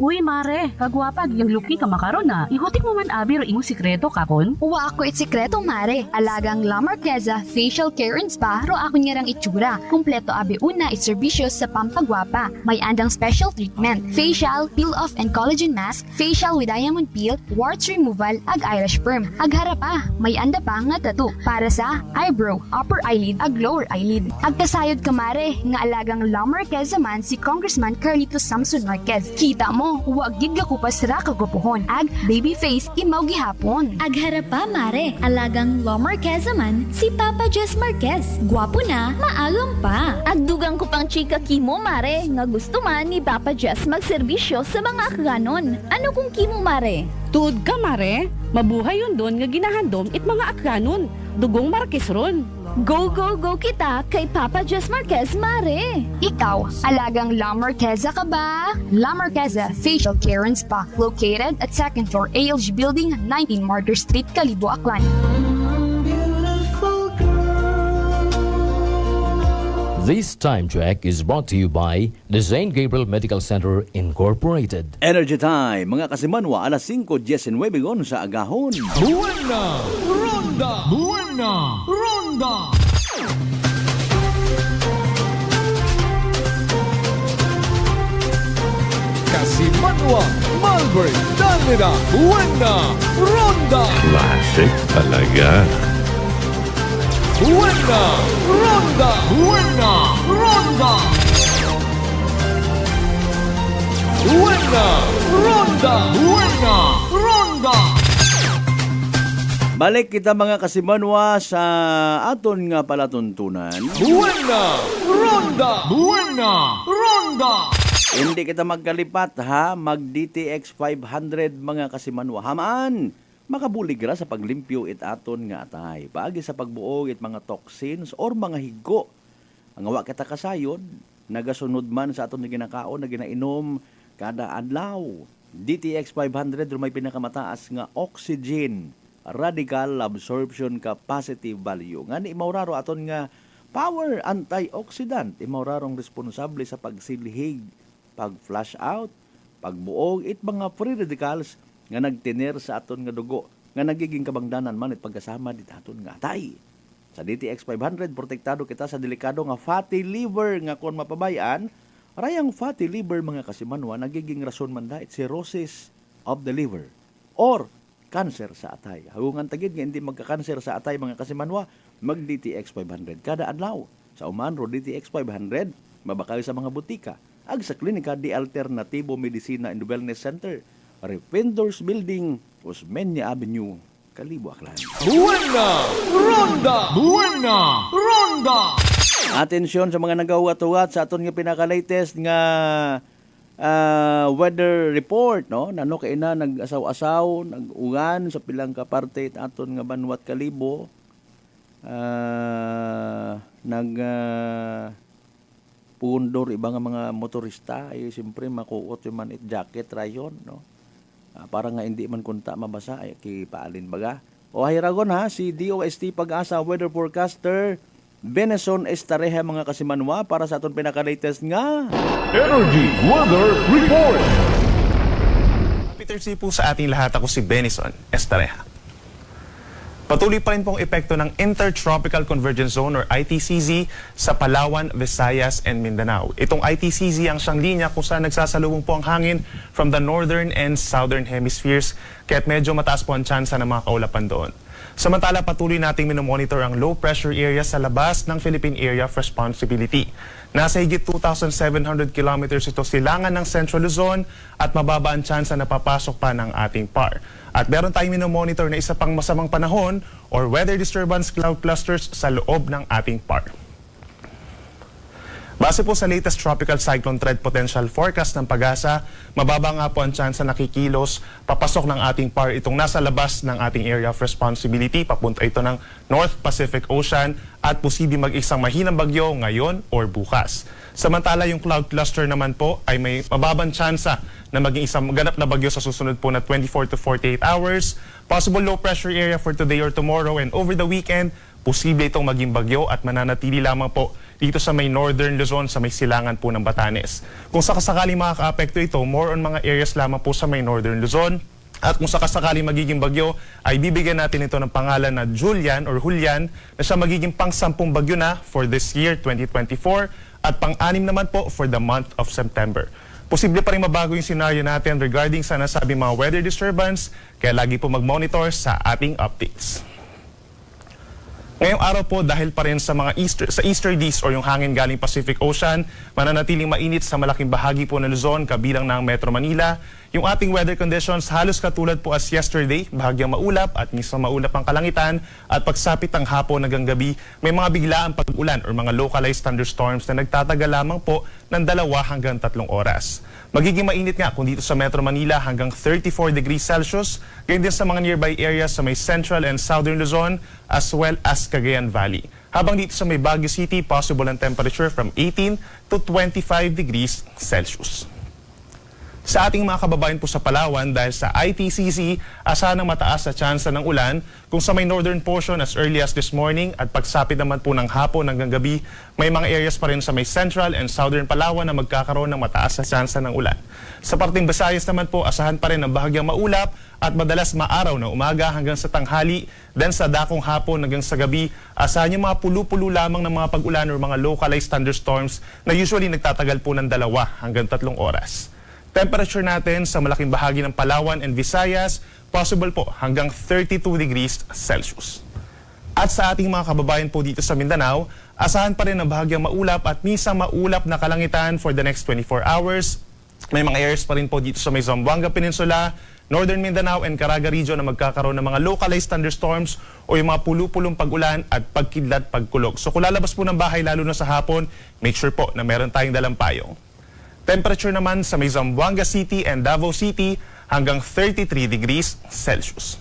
Uy, mare, kagwapag, yung luki ka makaron na. Ihutik mo man abi ro imong sikreto kakon. Uwa ako sikreto, mare. Alagang La Marqueza Facial Care and Spa ro ako niyarang itsura. Kumpleto abi una iserbisyo sa pampagwapa. May andang special treatment, facial, peel-off and collagen mask, facial with diamond peel, warts removal, ag eyelash perm. Ag harapa, may anda pa nga tattoo para sa eyebrow, upper eyelid, ag lower eyelid. Ag kasayod ka, mare, nga alagang La Marqueza man si Congressman Carlito Samson Marquez. Kita mo, huwag gid ka kupas ra kagupuhon. Ag baby face imaw gihapon. Ag harapa, mare. Alagang La Marqueza man si Papa Jess Marquez. Gwapo na, maagam pa. Agdugang ko pang chika kimo, mare, nga gusto man ni Papa Jess magserbisyo sa mga akganon. Ano kung kimo, mare? Tuod ka, mare. Mabuhay yun doon nga ginahandom it mga akranon. Dugong Marquez ron. Go, go, go kita kay Papa Jess Marquez, mare. Ikaw, alagang La Marqueza ka ba? La Marqueza Facial Care and Spa, located at 2nd floor ALG Building, 19 Martyr Street, Kalibo, Aklan. This time check is brought to you by the St. Gabriel Medical Center Incorporated. Energy Time, mga kasimanwa, alas 5:19 sa agahon. Buena Ronda! Buena Ronda! Kasimanwa, Malbury, Dalmira, Buena Ronda! Classic talaga. Buena Ronda! Buena Ronda! Buena Ronda! Buena Ronda! Balik kita mga kasimanwa sa aton nga palatuntunan. Buena Ronda! Buena Ronda! Hindi kita magkalipat ha, mag DTX 500 mga kasimanwa. Hamaan! Makabulig ra sa paglimpyo it aton nga atay. Paagi sa pagbuog it mga toxins or mga higo. Ang awa kita kasayod, nagasunod man sa aton na ginakaon, na ginainom kada adlaw. DTX 500 may pinakamataas nga oxygen, radical absorption capacity value. Nga ni mauraro aton nga power antioxidant. Imaurarong responsable sa pagsilhig, pag-flush out, pagbuog it mga free radicals nga nagtiner sa aton nga dugo, nga nagiging kabangdanan man at pagkasama dit aton nga atay. Sa DTX 500, protektado kita sa delikado nga fatty liver nga kung mapabayaan, rayang fatty liver mga kasimanwa, nagiging rason man da cirrhosis of the liver or cancer sa atay. Hagungan tagid nga hindi magka-cancer sa atay mga kasimanwa, mag DTX 500 kada adlaw. Sa Umanro, DTX 500, mabakal sa mga butika. Ag sa klinika di Alternatibo Medicina and Wellness Center, Rependors Building, Osmeña Avenue, Kalibo, Aklan. Buena Ronda! Buena Ronda! Atensyon sa mga nagahugat-hugat sa aton nga pinaka-latest nga weather report, no? Nano kay na nag-asaw-asaw, nag-ugan sa pilang ka parte aton nga Banwat, Kalibo. Pundor ibang mga motorista ay siyempre makuot yung man it jacket rayon, no? Para nga hindi man kunta mabasa ay kipaalin baga. O hiragon ha, si DOST Pag-asa weather forecaster Beneson Estareja mga kasimanwa para sa aton pinaka-latest nga Energy Weather Report. Peter C. po sa ating lahat, ako si Beneson Estareja. Patuloy pa rin pong epekto ng Intertropical Convergence Zone or ITCZ sa Palawan, Visayas, and Mindanao. Itong ITCZ ang siyang linya kung saan nagsasalubong po ang hangin from the northern and southern hemispheres, kaya't medyo mataas po ang tsansa ng mga kaulapan doon. Samantala, patuloy nating minomonitor ang low pressure area sa labas ng Philippine Area of Responsibility. Nasa higit 2,700 kilometers ito silangan ng Central Luzon at mababa ang tsansa na papasok pa ng ating PAR. At meron tayong minomonitor na isa pang masamang panahon or weather disturbance cloud clusters sa loob ng ating PAR. Base po sa latest tropical cyclone threat potential forecast ng Pag-asa, mababa nga po ang tsansa na kikilos papasok ng ating PAR itong nasa labas ng ating area of responsibility. Papunta ito ng North Pacific Ocean at posibleng mag-isang mahinang bagyo ngayon or bukas. Samantala yung cloud cluster naman po ay may mababang tsansa na maging isang ganap na bagyo sa susunod po na 24 to 48 hours. Possible low pressure area for today or tomorrow and over the weekend, posible itong maging bagyo at mananatili lamang po dito sa may northern Luzon, sa may silangan po ng Batanes. Kung sakasakaling makaka-apekto ito, more on mga areas lamang po sa may northern Luzon. At kung sakasakaling magiging bagyo, ay bibigyan natin ito ng pangalan na Julian or Julian na siya magiging pang-10 bagyo na for this year, 2024, at pang-6 naman po for the month of September. Posible pa rin mabago yung scenario natin regarding sa nasabing mga weather disturbance, kaya lagi po mag-monitor sa ating updates. Ngayong araw po, dahil pa rin sa mga easterlies o yung hangin galing Pacific Ocean, mananatiling mainit sa malaking bahagi po ng Luzon, kabilang ng Metro Manila. Yung ating weather conditions halos katulad po as yesterday, bahagyang maulap at minsan maulap ang kalangitan, at pagsapit ng hapon hanggang gabi, may mga biglaang pag-ulan o mga localized thunderstorms na nagtatagal lamang po ng 2 hanggang 3 oras. Magiging mainit nga kung dito sa Metro Manila hanggang 34 degrees Celsius, gayon din sa mga nearby areas sa may Central and Southern Luzon as well as Cagayan Valley. Habang dito sa may Baguio City, possible ang temperature from 18 to 25 degrees Celsius. Sa ating mga kababayan po sa Palawan, dahil sa ITCZ, asahan ng mataas na tsansa ng ulan kung sa may northern portion as early as this morning at pagsapit naman po ng hapon hanggang gabi, may mga areas pa rin sa may central and southern Palawan na magkakaroon ng mataas na tsansa ng ulan. Sa parting Visayas naman po, asahan pa rin ng bahagyang maulap at madalas maaraw na umaga hanggang sa tanghali, then sa dakong hapon hanggang sa gabi, asahan yung mga pulu-pulu lamang ng mga pag-ulan o mga localized thunderstorms na usually nagtatagal po ng 2 hanggang 3 oras. Temperature natin sa malaking bahagi ng Palawan and Visayas, possible po hanggang 32 degrees Celsius. At sa ating mga kababayan po dito sa Mindanao, asahan pa rin ang bahagyang maulap at minsan maulap na kalangitan for the next 24 hours. May mga areas pa rin po dito sa may Zamboanga Peninsula, Northern Mindanao and Caraga region na magkakaroon ng mga localized thunderstorms o yung mga pulu-pulong pag-ulan at pagkidlat pagkulog. So kung lalabas po ng bahay lalo na sa hapon, make sure po na meron tayong dalang payong. Temperature naman sa may Zamboanga City and Davao City hanggang 33 degrees Celsius.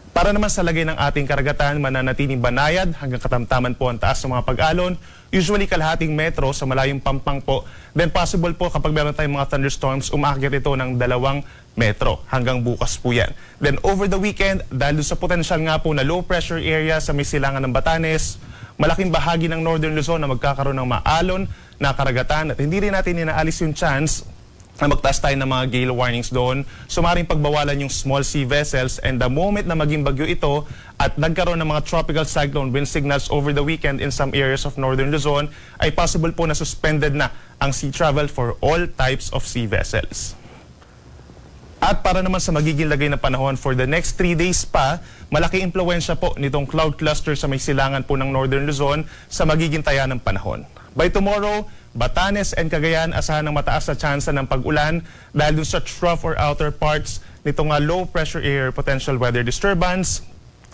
Para naman sa lagay ng ating karagatan, mananatiling banayad hanggang katamtaman po ang taas ng mga pag-alon, usually kalahating metro sa malayong Pampang po. Then possible po kapag meron tayong mga thunderstorms, umaakyat ito ng 2 metro hanggang bukas po yan. Then over the weekend, dahil sa potensyal nga po na low pressure area sa may silangan ng Batanes, malaking bahagi ng Northern Luzon na magkakaroon ng maalon na karagatan at hindi rin natin inaalis yung chance na magtaas tayo ng mga gale warnings doon. So maaaring pagbawalan yung small sea vessels, and the moment na maging bagyo ito at nagkaroon ng mga tropical cyclone wind signals over the weekend in some areas of Northern Luzon, ay possible po na suspended na ang sea travel for all types of sea vessels. At para naman sa magiging lagay ng panahon for the next 3 days pa, malaki impluwensya po nitong cloud cluster sa may silangan po ng Northern Luzon sa magiging taya ng panahon. By tomorrow, Batanes and Cagayan asahan ng mataas na tsansa ng pag-ulan dahil dun sa trough or outer parts nitong low pressure area potential weather disturbance.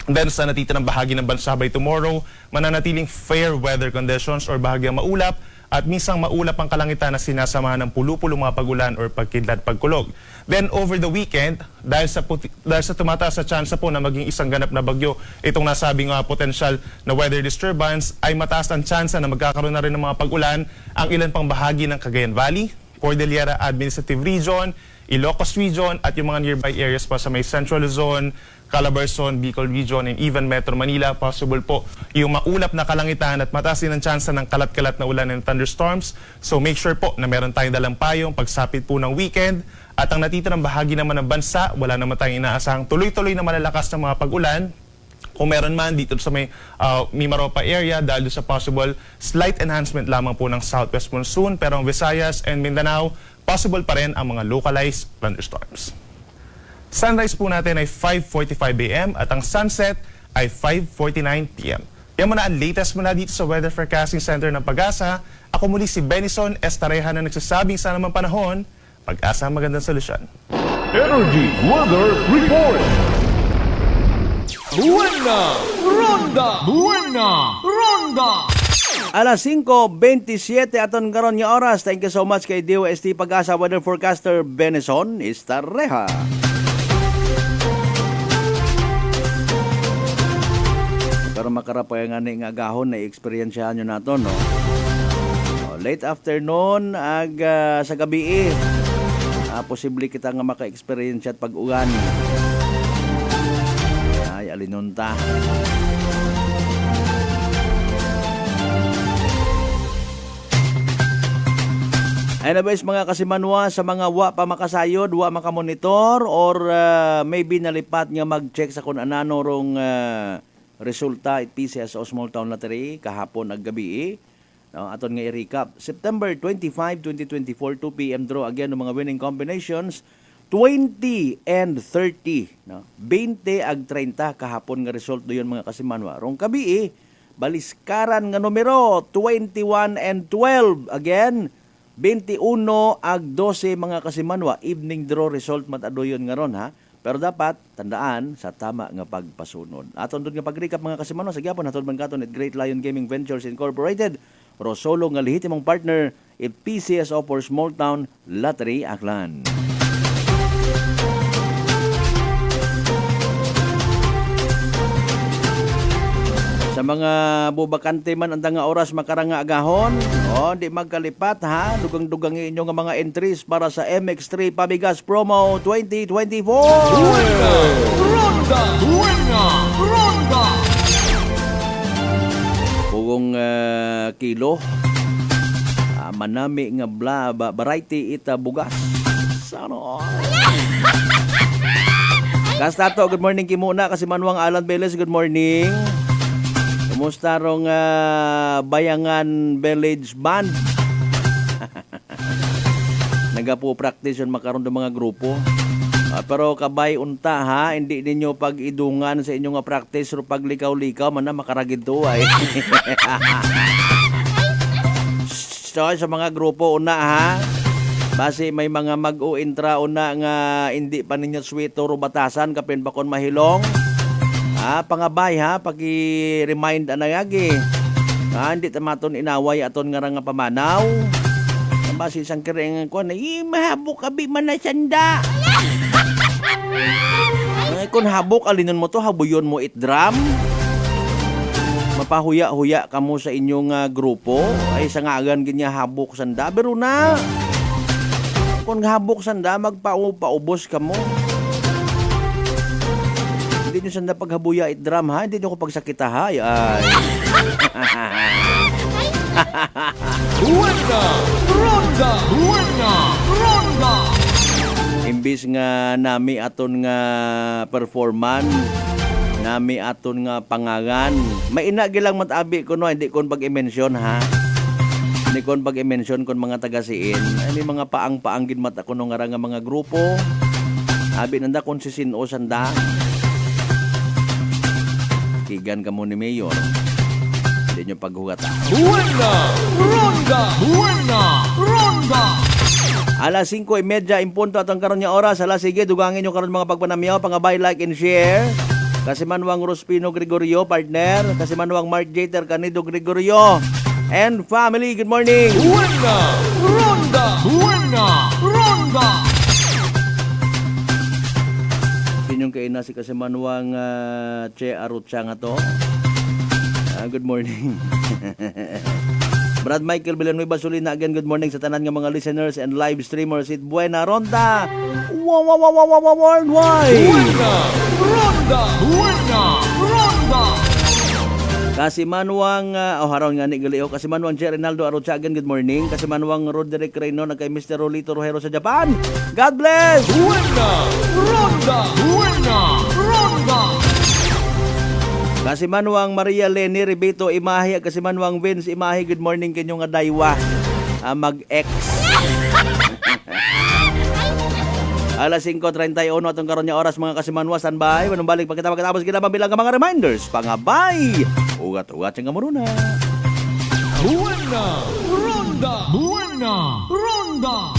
Then sa natitirang bahagi ng bansa by tomorrow, mananatiling fair weather conditions or bahagyang maulap at minsan maulap ang kalangitan na sinasamahan ng pulu-pulong mga pag-ulan or pagkidlat pagkulog. Then over the weekend, dahil sa tumataas sa tsansa po na maging isang ganap na bagyo, itong nasabing potential na weather disturbance, ay mataas ang tsansa na magkakaroon na rin ng mga pag-ulan ang ilan pang bahagi ng Cagayan Valley, Cordillera Administrative Region, Ilocos Region at yung mga nearby areas pa sa may Central Luzon, Calabarzon, Bicol Region, and even Metro Manila. Possible po yung maulap na kalangitan at mataas din ang tsansa ng kalat-kalat na ulan and thunderstorms. So make sure po na meron tayong dalang payong pagsapit po ng weekend. At ang natitirang bahagi naman ng bansa, wala naman tayong inaasahang tuloy-tuloy na malalakas na mga pag-ulan. Kung meron man dito sa may Mimaropa area dahil sa possible slight enhancement lamang po ng southwest monsoon, pero ang Visayas and Mindanao, possible pa rin ang mga localized thunderstorms. Sunrise po natin ay 5:45 a.m. at ang sunset ay 5:49 p.m. Yan muna ang latest mula dito sa Weather Forecasting Center ng Pag-asa. Ako muli si Benison Estareja na nagsasabing sa namang panahon, Pag-asa ang magandang solusyon. Energy Weather Report. Buena Ronda! Buena Ronda! Alas 5:27 aton karon nga oras. Thank you so much kay DOST Pag-asa Weather Forecaster Benison Estareja. Pero makarapay nga ni nga gahon na i-experiensyahan nyo nato, no? Late afternoon sa gabi posible kita nga maka-experience at pag-ugan. Ay, alinunta. Anyways, mga kasimanwa, sa mga wa pa makasayod, wa makamonitor, or maybe nalipat nga mag-check sa kung anano rong resulta it PCSO Small Town Lottery kahapon ag gabi. No, aton nga i-recap. September 25, 2024, 2 p.m. draw again ng mga winning combinations. 20 and 30. No? 20 ag 30 kahapon nga result do yun mga kasimanwa. Rong gabi, baliskaran nga numero 21 and 12. Again, 21 ag 12 mga kasimanwa. Evening draw result matadoyon nga ron ha. Pero dapat tandaan sa tama nga pagpasunod. Aton doon nga pag-recap mga kasimanwa sa gyapon hatod man katon at Great Lion Gaming Ventures Incorporated. Rosolo nga lehitimong partner at PCSO for Small Town Lottery Aklan. Sa mga bubakante man ang nga oras makaranga agahon, di magkalipat ha, dugang-dugang inyo nga mga entries para sa MX3 Pabigas Promo 2024. Ronda! Ronda! Pugong kilo, manami nga variety ita bugas. Sano? Kastato, good morning kimuna kasi Manuang Alan Beles, good morning. Kumusta rong Bayangan Village Band? Nagapo-practice yun makaroon ng mga grupo. Pero kabay unta ha, hindi ninyo pag-idungan sa inyong practice o paglikaw-likaw, man na makaragid to ay. So, sa mga grupo una ha, base may mga mag-o-intra una nga hindi pa ninyo sweet o batasan kapin bakon mahilong. Pangabay ha, paki-remind anayagi. Hindi tamaton inaway aton nga nga pamanaw. Basi isang kirengan ko na, mahabok kabi man na sanda. Kung habok, alinon mo to, habuyon mo itdram. Mapahuya-huya ka mo sa inyong grupo. Ay sa ngagan ginya habok sanda. Pero na, kung habok sanda, magpaubos ka mo. Hindi nyo sanda paghabuya itdram ha. Hindi nyo ko pagsakita ha. Ay. Ronda! Ronda! Ronda! Ronda! Imbis nga nami aton nga performance, nami aton nga pangangan. Maina gilang matabi ko no, hindi kon pag-i-mention ha. Hindi kon pag-i-mention kon mga taga-siin. Ani mga paang-paanggin mata ko no nga mga grupo. Abi nanda kon si Sino sanda. Kigan ka mo ni Mayor. Hindi nyo paghugata. Ronda! Ronda! Ronda! Ronda! Alas 5:30 impunto atong karon nga oras. Alas sige, dugangin nyo karon mga pagpanamyaw. Pangabay, like, and share. Kasi Manuang Rospino Gregorio, partner. Kasi Manuang Mark Jeter Canido Gregorio. And family, good morning! Ronda! Ronda! Ronda! Ronda! Sinyong kaina si kasi Manuang Che Arutsa nga to. Good morning. Brad Michael Villanueva Solina again, good morning sa tanan nga mga listeners and live streamers. It Buena Ronda! Worldwide! Ronda! Ronda! Ronda! Ronda! Kasi Manuang, haron nga ni Galio, kasi Manuang Che Rinaldo Arutsa again, good morning. Kasi Manuang Roderick Reyno, na kay Mr. Rolito Rojero sa Japan. God bless! Ronda! Ronda! Ronda! Ronda! Kasi Manuang Maria Leni Ribito Imahe, kasi Manuang Vince Imahe, good morning kanyo nga daywa. Mag-ex. Alas 5:31 atong karon nga oras mga kasimanwa, standby. Manong balik pagkatapos kita bilang mga reminders. Pangabay. Ugat-ugat nga muruna. Buena! Ronda! Buena! Ronda!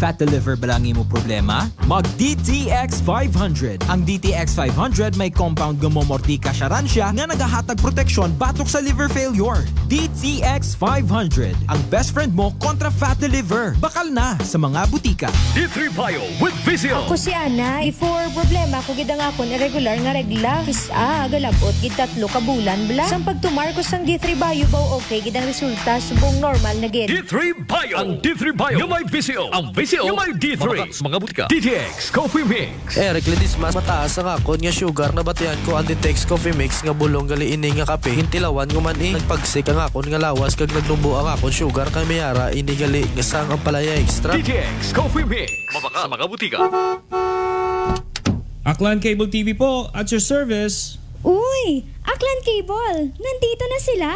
Fat to liver ba lang imo problema? Mag DTX 500. Ang DTX 500 may compound gumomortika siya nga nagahatag proteksyon batok sa liver failure. DTX 500. Ang best friend mo kontra fat to liver. Bakal na sa mga butika. D3 Bio with Vizio. Ako si Ana. Before problema ko gid ang akon irregular nga regla. Kisa galabot gid 3 ka bulan bla. Sang pagtumar ko sang D3 Bio baw okay gid ang resulta subong normal na gid. D3 Bio. Ang D3 Bio. Gamay Vizio. Ang Vizio presyo yung may D3 mga butika. DTX Coffee Mix. Eric Ledismas, mataas ang akon nga sugar na batihan ko ang Ditex Coffee Mix nga bulong gali ini nga kape. Hintilawan ko man nagpagsik ang akon nga lawas kag nagnumbo ang akon sugar kay mayara ini gali nga sang ang palaya extra. DTX Coffee Mix. Mabaka sa mga butika. Aklan Cable TV po at your service. Uy! Aklan Cable! Nandito na sila!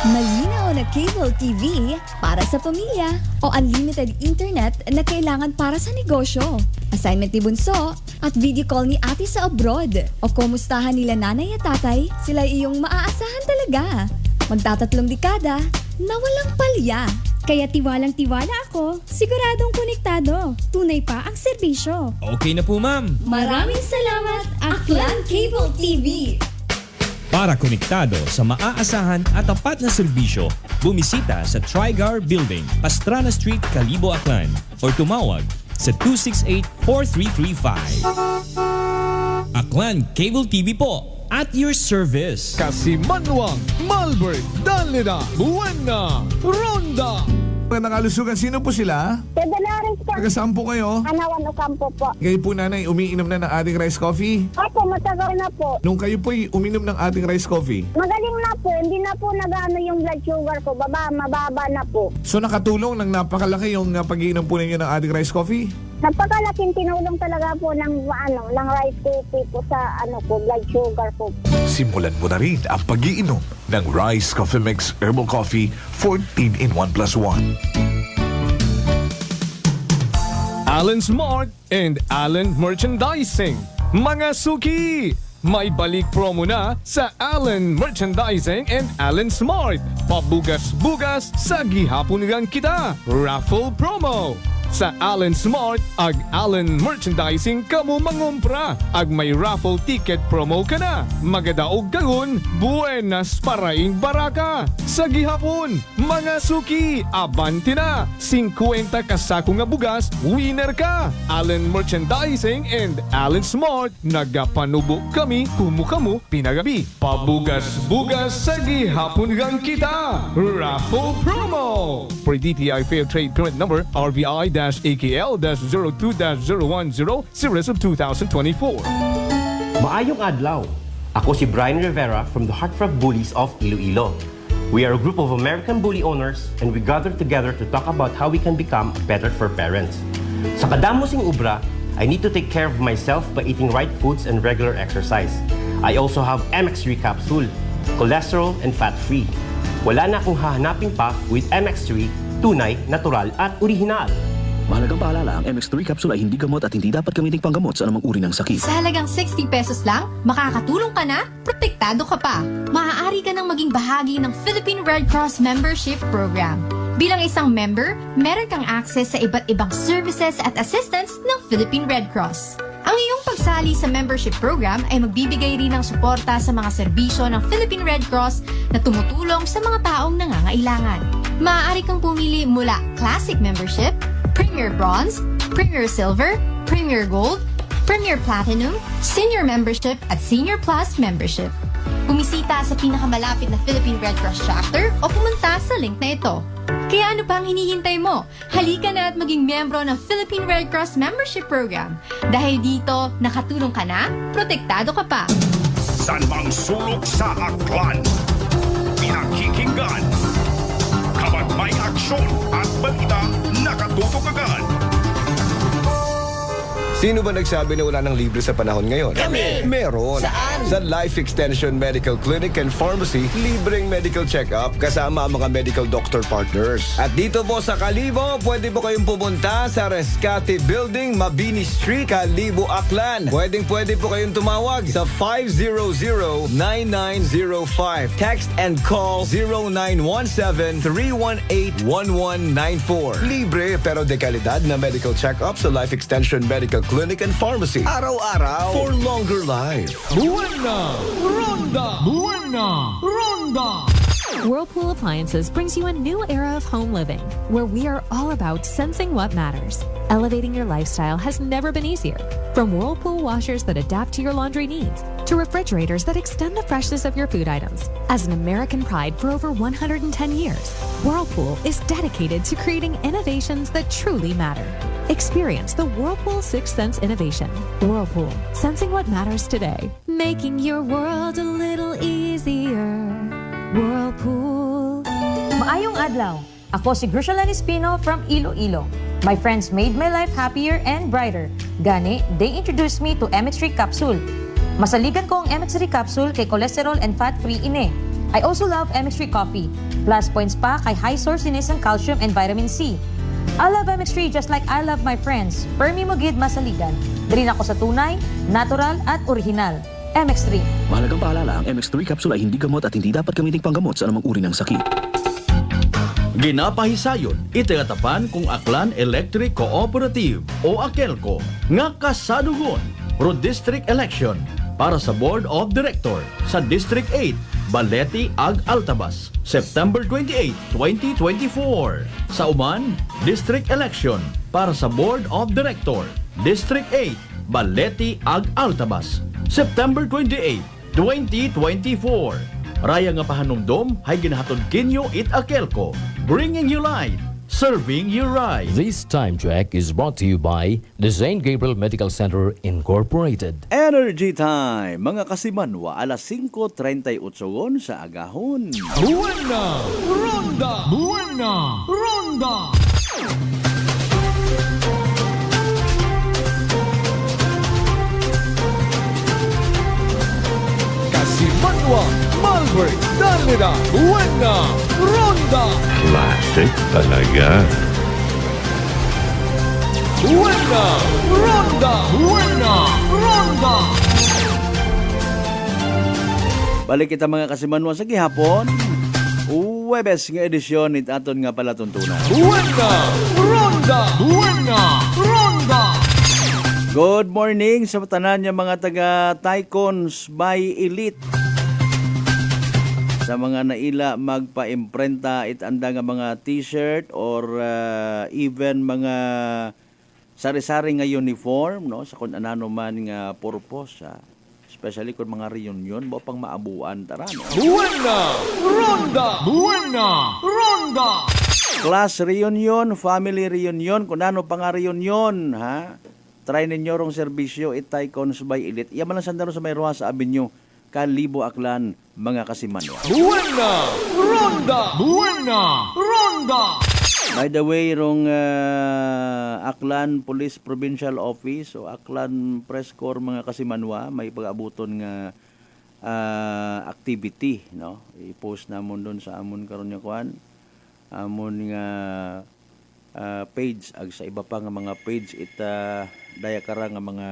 Malinaw na cable TV para sa pamilya o unlimited internet na kailangan para sa negosyo. Assignment ni Bunso at video call ni ate sa abroad. O kumustahan nila nanay at tatay, sila iyong maaasahan talaga. Magtatatlong dekada na walang palya. Kaya tiwalang-tiwala ako, siguradong konektado. Tunay pa ang serbisyo. Okay na po, ma'am. Maraming salamat, Aklan Cable TV! Para konektado sa maaasahan at tapat na serbisyo, bumisita sa Trigar Building, Pastrana Street, Calibo, Aklan or tumawag sa 268-4335. Aklan Cable TV po at your service. Kasimanwang, Malbert, Danlina, Buena, Ronda. Magandang kalusugan. Sino po sila? Pedalaris po. Taga-saan po kayo? Anawan Ocampo po. Kayo po nanay, umiinom na ng ating rice coffee? Opo, matagal na po. Nung kayo po'y uminom ng ating rice coffee? Magaling na po. Hindi na po nag-ano yung blood sugar ko. Mababa na po. So nakatulong ng napakalaki yung pag-iinom po ninyo ng ating rice coffee? Napakalaking tinulong talaga po ng rice coffee po sa blood sugar po. Simulan mo na rin ang pag-iinom ng Rice Coffee Mix Herbal Coffee 14 in 1 plus 1. Allen Smart and Allen Merchandising. Mga suki! May balik promo na sa Allen Merchandising and Allen Smart. Pabugas-bugas sa gihapon nilang kita. Raffle promo. Sa Allen Smart ag Allen Merchandising kamo mangumpra ag may raffle ticket promo ka na. Magadaog kagon, buenas paraing baraka. Sa gihapon, mga suki, abanti na. 50 kasako nga bugas, winner ka. Allen Merchandising and Allen Smart, nagapanubo kami kumukamu pinagabi. Pabugas-bugas sa gihapon gang kita. Raffle promo. For DTI Fair Trade Permit Number RBI-AKL-02-0100 Series of 2024. Maayong adlaw. Ako si Brian Rivera from the Heartfelt Bullies of Iloilo. We are a group of American bully owners and we gather together to talk about how we can become better for parents. Sa kadamosing ubra, I need to take care of myself by eating right foods and regular exercise. I also have MX3 capsule, cholesterol and fat-free. Wala na akong hahanapin pa with MX3, tunay, natural at orihinal. Mahalagang paalala, ang MX3 capsule ay hindi gamot at hindi dapat gamiting panggamot sa anumang uri ng sakit. Sa halagang 60 pesos lang, makakatulong ka na, protektado ka pa. Maaari ka nang maging bahagi ng Philippine Red Cross Membership Program. Bilang isang member, meron kang access sa iba't ibang services at assistance ng Philippine Red Cross. Ang iyong pagsali sa membership program ay magbibigay rin ng suporta sa mga serbisyo ng Philippine Red Cross na tumutulong sa mga taong nangangailangan. Maaari kang pumili mula Classic Membership, Premier Bronze, Premier Silver, Premier Gold, Premier Platinum, Senior Membership at Senior Plus Membership. Bumisita sa pinakamalapit na Philippine Red Cross chapter o pumunta sa link na ito. Kaya ano pang hinihintay mo? Halika na at maging miyembro ng Philippine Red Cross Membership Program. Dahil dito, nakatulong ka na, protektado ka pa. San mang sulok sa Aklan? Pinakikinggan. Kapag may aksyon at balita, nakatutok agad. Sino ba nagsabi na wala ng libre sa panahon ngayon? Kami! Meron! Saan? Sa Life Extension Medical Clinic and Pharmacy, libreng medical check-up kasama ang mga medical doctor partners. At dito po sa Calibo, pwede po kayong pumunta sa Rescate Building, Mabini Street, Calibo, Aklan. Pwede po kayong tumawag sa 500-9905. Text and call 0917-318-1194. Libre pero de kalidad na medical check-up sa Life Extension Medical Clinic and Pharmacy. Araw-araw for longer life. Buena! Ronda! Buena! Ronda! Whirlpool Appliances brings you a new era of home living, where we are all about sensing what matters. Elevating your lifestyle has never been easier. From Whirlpool washers that adapt to your laundry needs, to refrigerators that extend the freshness of your food items. As an American pride for over 110 years, Whirlpool is dedicated to creating innovations that truly matter. Experience the Whirlpool Sixth Sense innovation. Whirlpool, sensing what matters today. Making your world a little easier. Whirlpool. Maayong adlaw. Ako si Grushalan Espino from Iloilo. My friends made my life happier and brighter. Gani, they introduced me to MX3 capsule. Masaligan ko ang MX3 capsule kay cholesterol and fat-free ine. I also love MX3 coffee. Plus points pa kay high sourciness ng calcium and vitamin C. I love MX3 just like I love my friends. Permi mo gid masaligan. Diri ako sa tunay, natural at original. MX3. Mahalagang paalala, ang MX3 capsule ay hindi gamot at hindi dapat gamitin panggamot sa anumang uri ng sakit. Ginapahisayon, itagatapan kung Aklan Electric Cooperative o AKELCO nga kasadugon pro district election para sa Board of Director sa District 8, Balete Ag Altabas, September 28, 2024. Sa Uman, District Election para sa Board of Director, District 8, Balete Ag Altabas, September 28, 2024. Raya nga pahanumdom hay ginahatod kinyo it AKELCO, bringing you light, serving you right. This time check is brought to you by the St. Gabriel Medical Center Incorporated. Energy Time, mga kasimanwa, alas 5:38 sa agahon. Buena Ronda! Buena Ronda! Kasimanwa, Malbert, Darnida, Buena Ronda! Classic talaga. Buena Ronda! Buena Ronda! Balik kita mga kasimanwa sa gihapon. Huwebes nga edisyon it aton nga pala tuntunan. Buena Ronda! Buena Ronda! Good morning sa tanan niya mga taga Tycons by Elite. Sa mga naila magpa-imprenta itanda nga mga t-shirt or even mga sari-sari nga uniform no sa kun anano man nga purpose especially kung mga reunion mo pang maabuan tara no. Buena Ronda! Buena Ronda! Class reunion, family reunion, kung ano pa nga reunion ha. Try ninyo rong serbisyo it Tycons by Elite. Yaman lang sandaro sa may Rojas Avenue, Kalibo, Aklan, mga kasimanwa. Buena Ronda! Buena Ronda! By the way, rong Aklan Police Provincial Office o Aklan Press Corps mga kasimanwa, may pag-abuton nga activity, no? I-post namon doon sa amon karon nga kuan. Amon nga page ag sa iba pa nga mga page daya kara nga mga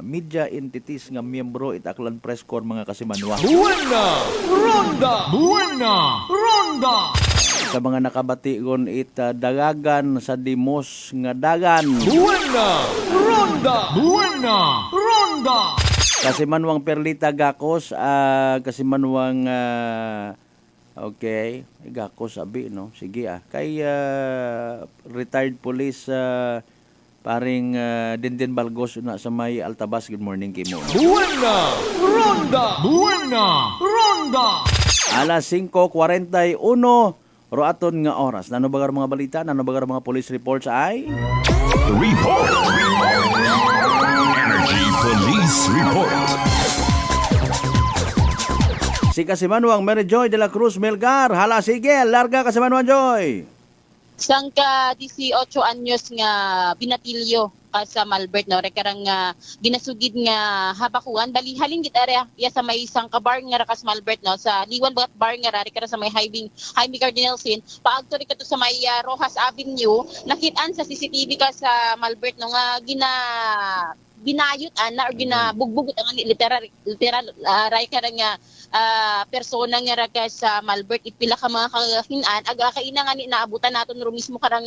media entities nga miyembro it Aklan Press Corps mga kasimanwa. Buena Ronda! Buena Ronda! Sa mga nakabation it dagagan sa dimos nga dagan. Buena Ronda! Buena Ronda! Kasimanwang Perlita Gakos, kasimanwang okay, Gakos abi no. Sige kay retired police paring Dindin Balgos na sa may Altabas. Good morning kimo. Buena Ronda! Buena Ronda! Alas 5:41 roaton nga oras. Nano bagar mga balita, nano bagar mga police reports ay Report! Energy Police Report! Si Kasimanwang Mary Joy de la Cruz Melgar. Hala sige, larga Kasimanwang Joy. Sang ka 18 anyos nga binatilyo ka sa Malbert no rekarang ginasugid nga habakuan bali halin gid area ya sa may isang ka bar nga rakas Malbert no sa Liwan Bat bar nga rekara sa may Jaime Cardinal Sin paagto ri kadto sa may Rojas Avenue nakit-an sa CCTV ka sa Malbert no nga binayot ana or ginabugbugot ang literal ray ka nga persona nga ra ka sa Malbert ipila ka mga kahinan aga kaina nga ni naabutan naton ro mismo karang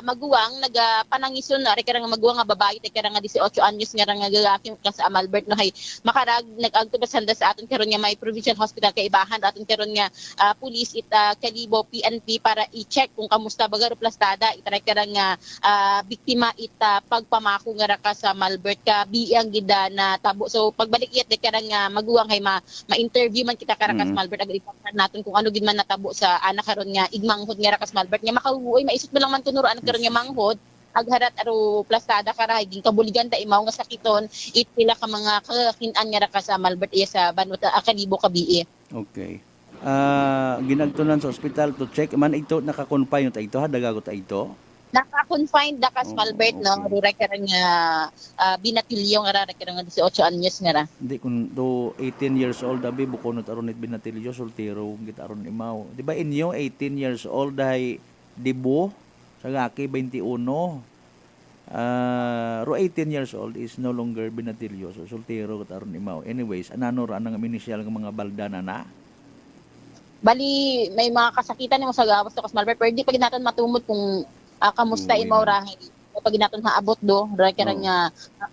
maguwang nagapanangison na karang maguwang nga babae te karang 18 anyos nga ra nga gagakim ka sa Malbert no hay makarag nag-agto sanda sa aton karon nga may provincial hospital kay ibahan aton karon nga police Kalibo PNP para i-check kung kamusta baga ro plastada itry karang biktima pagpamako nga ra ka sa Malbert ka biyang gida na tabo so pagbalik iyat de karang maguwang hay ma-interview man kita karakas Malbert agad ipapan natin kung ano gid man natabo sa anak karon nga igmanghod nga rakas Malbert nga makauoy maisot mo lang man tunuro anak karon nga manghod agharat aro plastada kara higing kabuligan ta imaw nga sakiton itpila ka mga kakinan nga rakas sa Malbert iya sa Banuta Kalibo kabii. Okay. Ginagtunan sa ospital to check man ito naka-confine ta ito ha dagago ta ito. Naka-confined da kas Malbert no ruray karang binatilyo nga ra karang 18 anyos nga ra. Hindi kun do 18 years old abi bukonot aron nit binatilyo soltero git aron imaw. Di ba inyo 18 years old ay debo sa gaki 21. Ro 18 years old is no longer binatilyo so soltero git aron imaw. Anyways, anano ra ang initial nga mga balda na? Bali may mga kasakitan mo sa gawas to kas Malbert pero di pa gid naton matumod kung kamusta imaw ra pag naton haabot do ra karang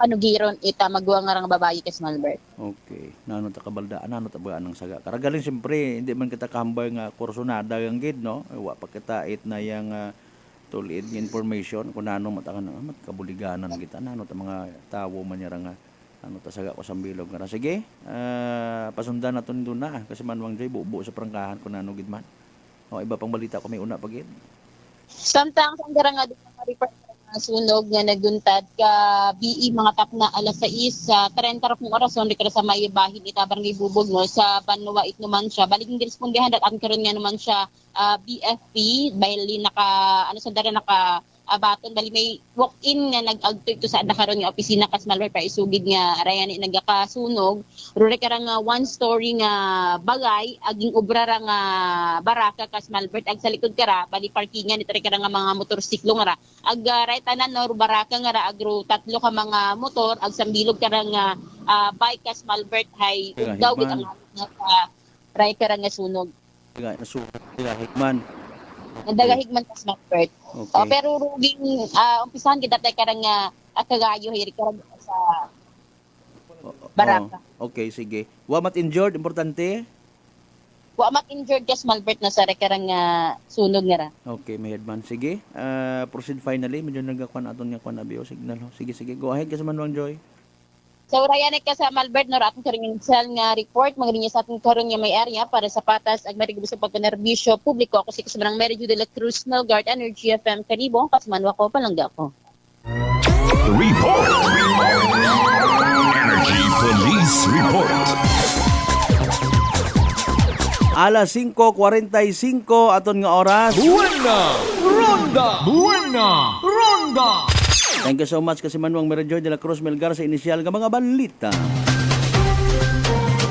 panugiron ita magwa nga rang babae kas Malbert. Okay. Nano ta kabaldaan nano ta ba anang saga. Karagaling siyempre hindi man kita kahambay nga kursunada yang gid no. Wa pa kita it na yang tulid nga information kung nano matakan mat kabuliganan kita nano ta mga tawo man yara nga ano ta saga ko sa bilog nga. Sige. Pasundan naton do na kasi manwang jay bubo sa prangkahan kung nano gid man. O iba pang balita ko may una pa gid. Sometimes ang dara nga report na sunog nga naguntad ka BE mga tap na alas 6 sa 30 kung orason di kada sa may bahin itabang gibubog no sa Banwa it naman siya balik ng respondihan at ang karon nga naman siya BFP bali naka ano sa dara naka abaton bali may walk-in nga nag-agto ito sa karon nga opisina kas Malbert para isugid nga arayani nagakasunog rure karang one story nga bagay aging obra ra nga baraka kas Malbert ag sa likod kara bali parkingan ito karang nga mga motorsiklo nga ra ag right tanan no baraka nga ra agro tatlo ka mga motor ag sambilog karang nga bike kas Malbert hay daw gid ang right karang nga sunog hikman Nagdagahigman kas Malbert. Okay. Pero ruging umpisahan kita tay karang kagayo hiri karang sa baraka. Okay, sige. Wa mat injured importante. Wa mat injured kas Malbert na sa karang sunog nga ra. Okay, may headman. Sige. Proceed finally medyo nagakuan aton nga kuan abio signal. Sige, go ahead kasi Manwang Joy. So rayanek ka sa Malbert no aton karon nga report magrinya sa aton karon nga may area para sa patas ag marigubos sa pagpanerbisyo publiko ako si Kusmanang Mary Jude de la Cruz Melgard Energy FM Kalibo kasmanwa ko palangga ko. Report. Energy Police Report. Alas 5:45 aton nga oras. Ronda. Thank you so much kasi Manwang Mary Joy de la Cruz Melgar sa inisyal nga mga balita.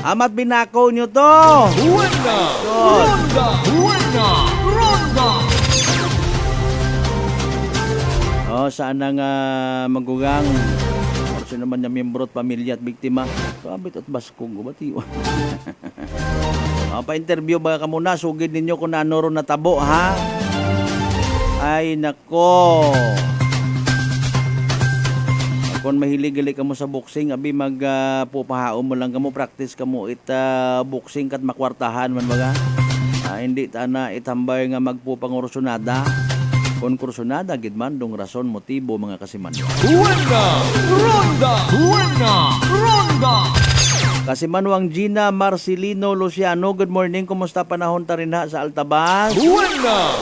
Amat binakaw nyo to! Ronda! Saan na nga magugang? Sino naman niya miyembro at pamilya at biktima? Kabit at baskong, batiwan. Pa-interview ba ka muna? Sugid ninyo kung ano ron natabo, ha? Ay, nako! Kung mahilig-gali ka mo sa boxing, abi magpupahaon mo lang ka mo, practice ka mo boxing kat makwartahan man baga. Hindi ta na itambay nga magpupangursunada. Kung kursunada, gid man, dong rason, motibo, mga kasiman. Ronda! Kasimanwang Gina Marcelino Luciano, good morning. Kumusta panahon ta rin ha sa Altabas? Ronda!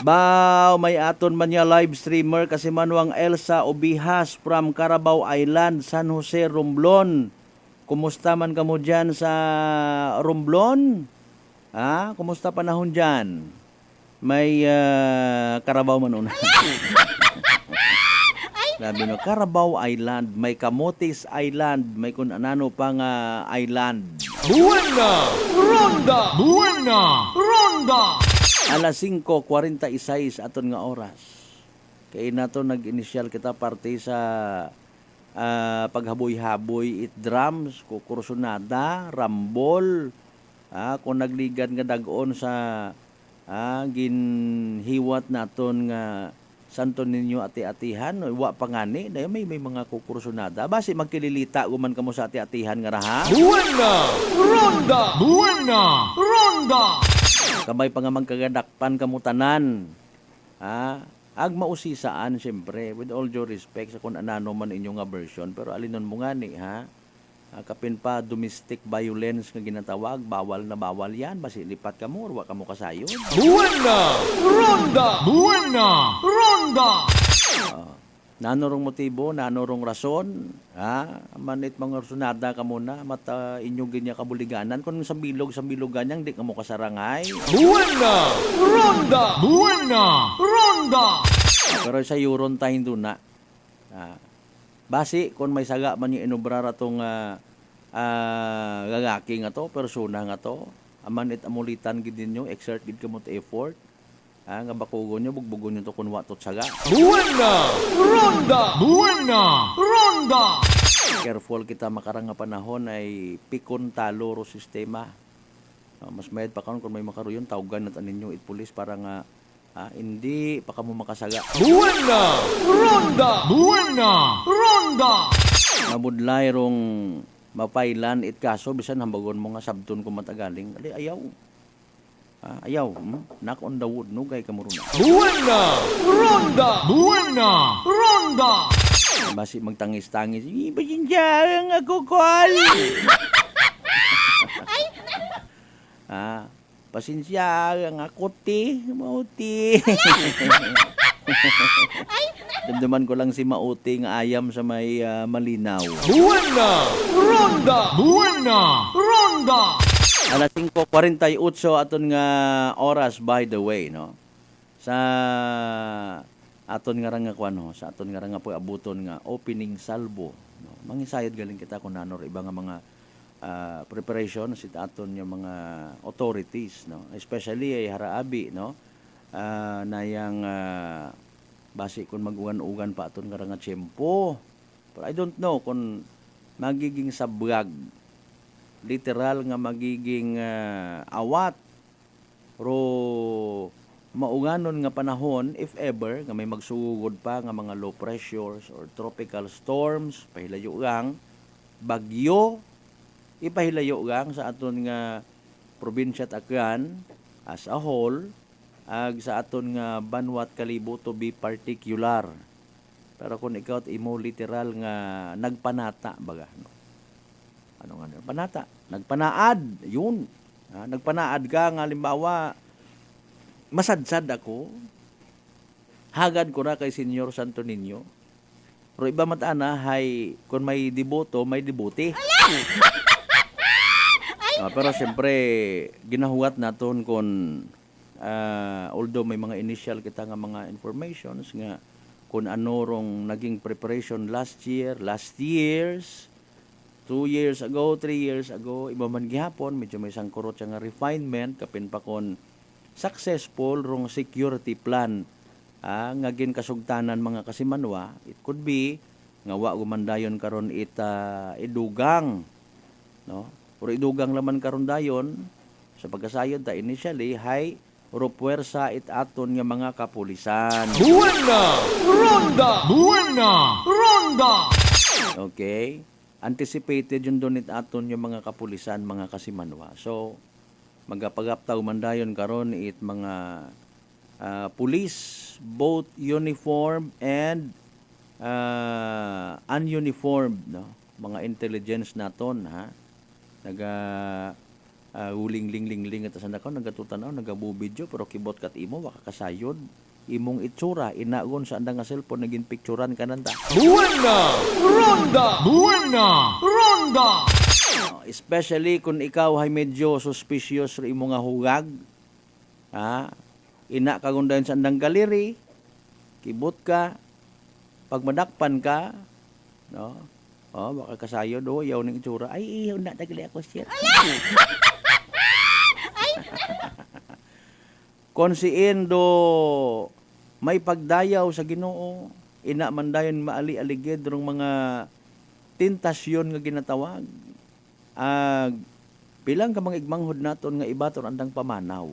Bao, may aton man niya live streamer kasi Manwang Elsa Obihas from Carabao Island, San Jose, Romblon. Kumusta man kamo dyan sa Romblon? Kumusta panahon dyan? May Carabao man una. Sabi no, Carabao Island, may Camotes Island, may kung anano pang island. Ronda! Alas 5:46 aton nga oras. Kaya nato nag-initial kita parte sa paghaboy-haboy it drums, kukursunada, rambol, kung nagligan nga dagon sa ginhiwat naton nga Santo Niño ati-atihan, wa pangani, dayo may mga kukursunada. Basi magkililita guman kamo sa ati-atihan nga raha. Buena Ronda! Buena Ronda! Kamay pa nga magkagadakpan kamo tanan. Ag mausisaan siyempre, with all due respect sa kung anano man inyo nga version, pero alinon mo nga ni, kapin pa domestic violence nga ginatawag, bawal na bawal yan, basi lipat ka mo, wa ka mo kasayon. Buena Ronda! Buena Ronda! Nanorong motibo, nanorong rason, manit mga sunada ka muna, mata inyong ganyan kabuliganan, kung sa bilog ganyang, di ka mo kasarangay. Buena Ronda! Buena Ronda! Pero sa yuron tayo doon na, basi, kung may saga man yung inubrar atong gagaki nga to, persona nga to, amanit amulitan gid ninyo, exert gid kamo to effort, nga bakugon nyo, bugbugon nyo to kung watot saga. Buena Ronda! Buena Ronda! Careful kita makarang nga panahon ay pikon talo ro sistema. Mas mayad pa karon kung may makaroon, tawgan natin ninyo pulis para nga hindi pa kamo makasaga. Buena Ronda! Buena Ronda! Mabudlay rong mapailan it kaso, bisan hambagon mo nga sabton ko matagaling. Ali, ayaw. Knock on the wood, no, gay kamuruna. Buena Ronda! Buena Ronda! Basi magtangis-tangis. Ibasin siya ang ako call. Pasensya ang ako ti. Mauti. Damdaman ko lang si Mauti nga ayam sa may malinaw. Buena Ronda! Buena Ronda! Alas 5:48 aton nga oras, by the way, no. Sa aton nga nga kuan, sa aton nga po abuton nga opening salvo, no. Mangisayad galing kita kung nanor iba nga mga preparation sit aton nga mga authorities, no. Especially ay haraabi, no. Nayang basi kung magugan-ugan pa aton nga tiyempo. But I don't know kung magiging sabrag, literal nga magiging awat ro mauganon nga panahon, if ever nga may magsugod pa nga mga low pressures or tropical storms, pahilayo gang bagyo, ipahilayo gang sa aton nga probinsya at Aklan as a whole, ag sa aton nga Banwat Kalibo to be particular. Pero kung ikaw imo literal nga nagpanata baga, no? Ano nga nila? Panata. Nagpanaad. Yun. Nagpanaad ka nga, halimbawa, masadsad ako. Hagad ko na kay Senyor Santo Niño. Pero iba matana, hay, kung may deboto, may debote. Pero siyempre, ginahuat naton kung, although may mga initial kita nga mga informations nga, kung ano rong naging preparation last years, 2 years ago, 3 years ago, iba man gihapon, medyo may sangkurot siya nga refinement, kapin pa kon successful rong security plan nga ginkasugtanan mga kasimanwa. It could be nga wa gumandayon karon idugang, no? Pero idugang laman karon dayon sa pagkasayod ta initially hay puwersa it aton nga mga kapulisan. Buena Ronda! Buena Ronda! Okay? Anticipated yun doon aton yung mga kapulisan, mga kasimanwa. So, magapagaptaw man dayon karon it mga police, both uniform and ununiformed, no? Mga intelligence naton, huling-ling-ling-ling at sanda ko, nagatutanaw, nagabubidyo, pero kibot kat imo, wakakasayod. Imong itsura, inagon sa andang nga cellphone, naging picturean ka nanda. Buena Ronda! Buena Ronda! Especially kung ikaw ay medyo suspicious rin imo nga hugag, ina kagundayon sa andang gallery, kibot ka, pag madakpan ka, no? Baka kasayod, yaw ng itsura, ay, iyaw na, tagali ako siya. Konsiin do may pagdayaw sa Ginoo, ina man dayon maali-aligid rong mga tentasyon nga ginatawag. Bilang ka mga igmanghod naton nga ibaton andang pamanaw.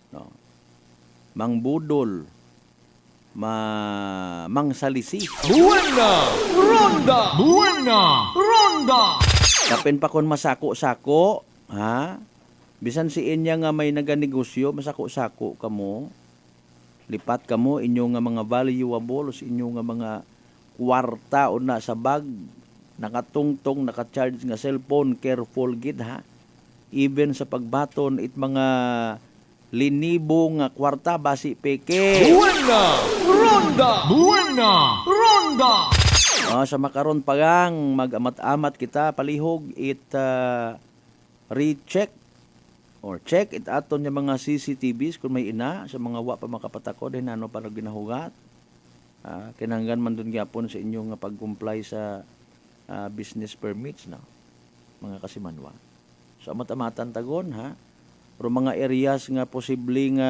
No? Mangbudol, mangsalisi. Buena Ronda! Buena Ronda! Kapin pa kon masako-sako, ha? Bisan si inya nga may naganegosyo, masako-sako kamo. Lipat kamo inyo nga mga valuables, inyo nga mga kwarta o na sa bag, nakatungtong, nakacharge nga cellphone, careful gid ha. Even sa pagbaton it mga linibo nga kwarta basi peke. Buena Ronda! Buena Ronda! Sa makaron pagang mag-amat-amat kita palihog it recheck or check it aton yung mga CCTVs kung may ina sa mga wa pa makapatakod din ano para ginahugat. Kinahanglan man dun gyapon sa inyo nga pag-comply sa business permits na mga kasimanwa. So amat-amatan tagon ha. Pero mga areas nga posibleng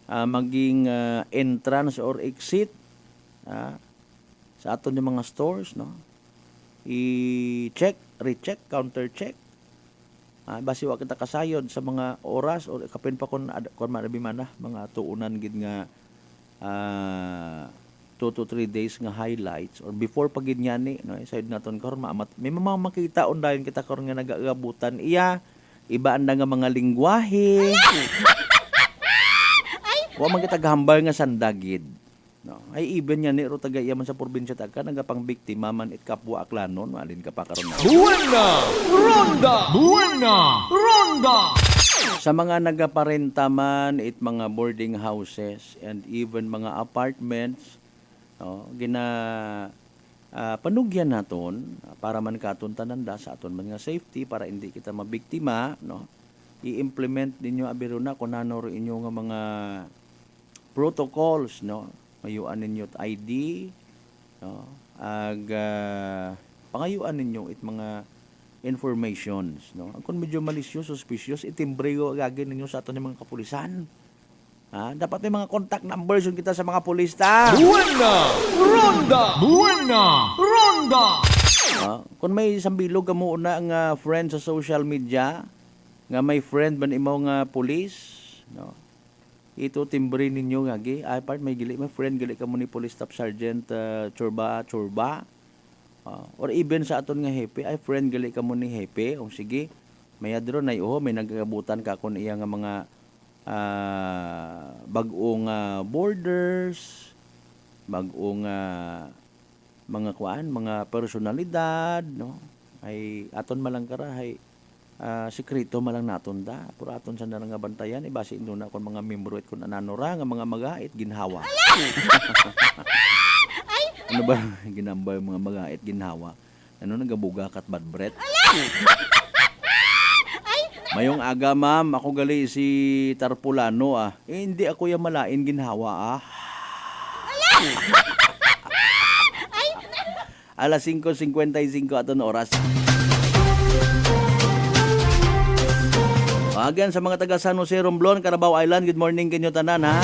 maging entrance or exit sa aton yung mga stores, no? I-check, recheck, counter-check. Basi wa kita kasayod sa mga oras o kapin pa kon manabi man mga tuunan gid nga 2 to 3 days nga highlights or before pag gid nyani, no? Sayod naton karon maamat. May mga makita undayon kita karon nga nagagabutan iya ibaan na nga mga lingwahe. Wa man kita gahambal nga sandagid. No, ay even yan ni ro tagay man sa probinsya tagka nagapang biktima man it kapwa aklanon malin ka pa karon. Buena Ronda! Buena Ronda! Sa mga nagaparenta man it mga boarding houses and even mga apartments, no, panugyan naton para man katon tananda sa aton man nga safety para hindi kita mabiktima, no. I-implement ninyo abiro na kun ano ro inyo nga mga protocols, no. Mayuan ninyo ID, no. Pangayuan ninyo it mga informations, no. Kung medyo malicious, suspicious, itimbre go agagin ninyo sa aton mga kapulisan. Dapat may mga contact numbers yung kita sa mga pulis ta. Buena Ronda! Buena Ronda! Kung may sambilog kamo una nga friend sa social media, nga may friend man imo nga pulis, no. Ito timbre ninyo gagi, ay part may gili, may friend gali kamo ni Police Staff Sergeant Chorba. Or even sa aton nga hepe, ay friend gali kamo ni hepe, o sige, may adro na may nagagabutan ka kun iya nga mga bag-ong borders, bag-ong mga kuan, mga personalidad, no? Ay aton malang karahay sekreto malang naton da. Pero aton sa nga bantayan ibase induna kon mga membro it kun ananora nga mga magait ginhawa. Ano ba ginambay mga magait ginhawa? Ano nagabuga kat bad breath? Mayong aga ma'am, ako gali si Tarpulano hindi ako yung malain ginhawa Alas 5:55 aton oras. Again sa mga taga San Jose, Romblon, Carabao Island, good morning kanyo tanan ha.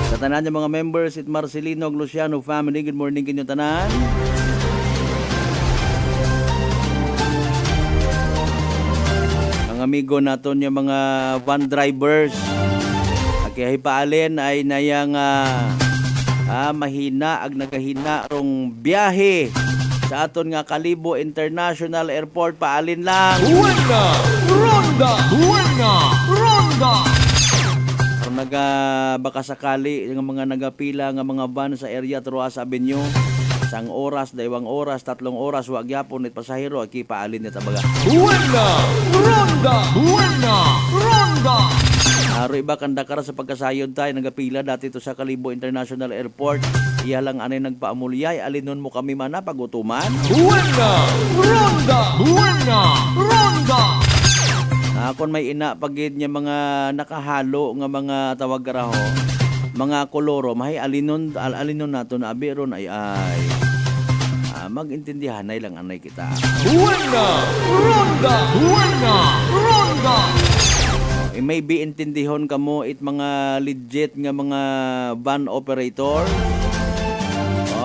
Sa tanan yung mga members it Marcelino Luciano family, good morning kanyo tanan. Amigo naton yung mga van drivers kaya paalin ay nayang mahina ag nagahina rong biyahe sa aton nga Kalibo International Airport, paalin lang. Buena Ronda! Buena Ronda! Kung baka sakali yung mga nagapila nga mga van sa area Troas Avenue, 1 oras, 2 oras, 3 oras, wag yapon it pasahero aki paalin ni tabaga. Buena Ronda! Buena Ronda! Aro iba kandakara sa pagkasayod tayo nagapila dati to sa Kalibo International Airport. Iya lang anay nagpaamulyay, alinon mo kami mana pagutuman. Buena Ronda! Buena Ronda! Kung may ina pagid niya mga nakahalo nga mga tawag karaho, mga koloro, mahay alinon nato na abiron ay magintindihan na lang anay kita. Buena Ronda! Buena Ronda! Maybe intindihon kamo it mga legit nga mga van operator.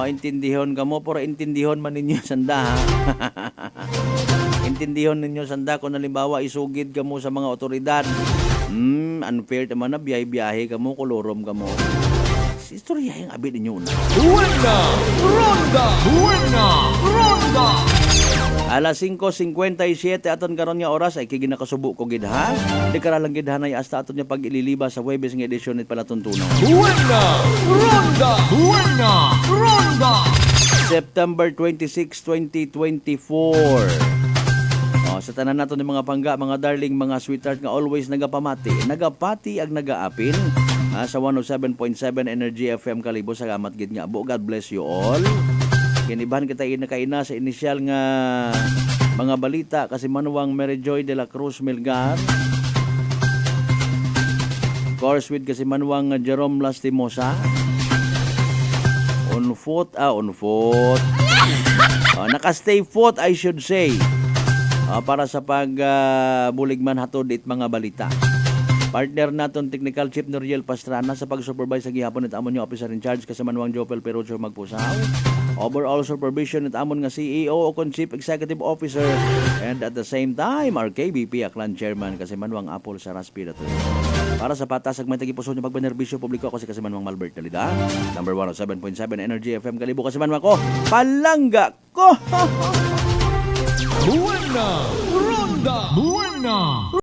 intindihon ka mo, pero intindihon man ninyo sanda, ha? Intindihon ninyo sanda kung halimbawa isugid ka mo sa mga otoridad. Unfair naman na biyahe-biyahe ka mo, kolorom ka mo. Istorya yung abit ninyo una. Ronda! Alas 5:57 aton karon nga oras ay kiginakasubo ko gid ha. Di ka lang gid hanay hasta aton nga pag-ililiba sa Huwebes nga edisyon nit palatuntunan. Ronda! September 26, 2024. Sa tanan nato ng mga pangga, mga darling, mga sweetheart nga always nagapati ag nagaapin sa 107.7 Energy FM Kalibo sa gamat gid nga. God bless you all. Kinibahan kita inakaina sa inisyal nga mga balita kasi manuwang Mary Joy de la Cruz Melgar. Course with kasi manuwang Jerome Lastimosa. On foot. Naka-stay foot, I should say. Para sa pagbuligman hatod it mga balita. Partner naton Technical Chief Noriel Pastrana sa pag-supervise sa gihapon at amon yung officer in charge kasi manuwang Jopel Perucho Magpusaw. Overall supervision at amon nga CEO o Chief Executive Officer and at the same time our KBP Aklan Chairman kasi manuwang Apple sa Raspi dato. Para sa patasag may tagipuso niyo pagbenerbisyo publiko kasi manuwang Malbert Dalida. Number 107.7 Energy FM Kalibo kasi manuwang ko palangga ko. Buena! Ronda! Buena!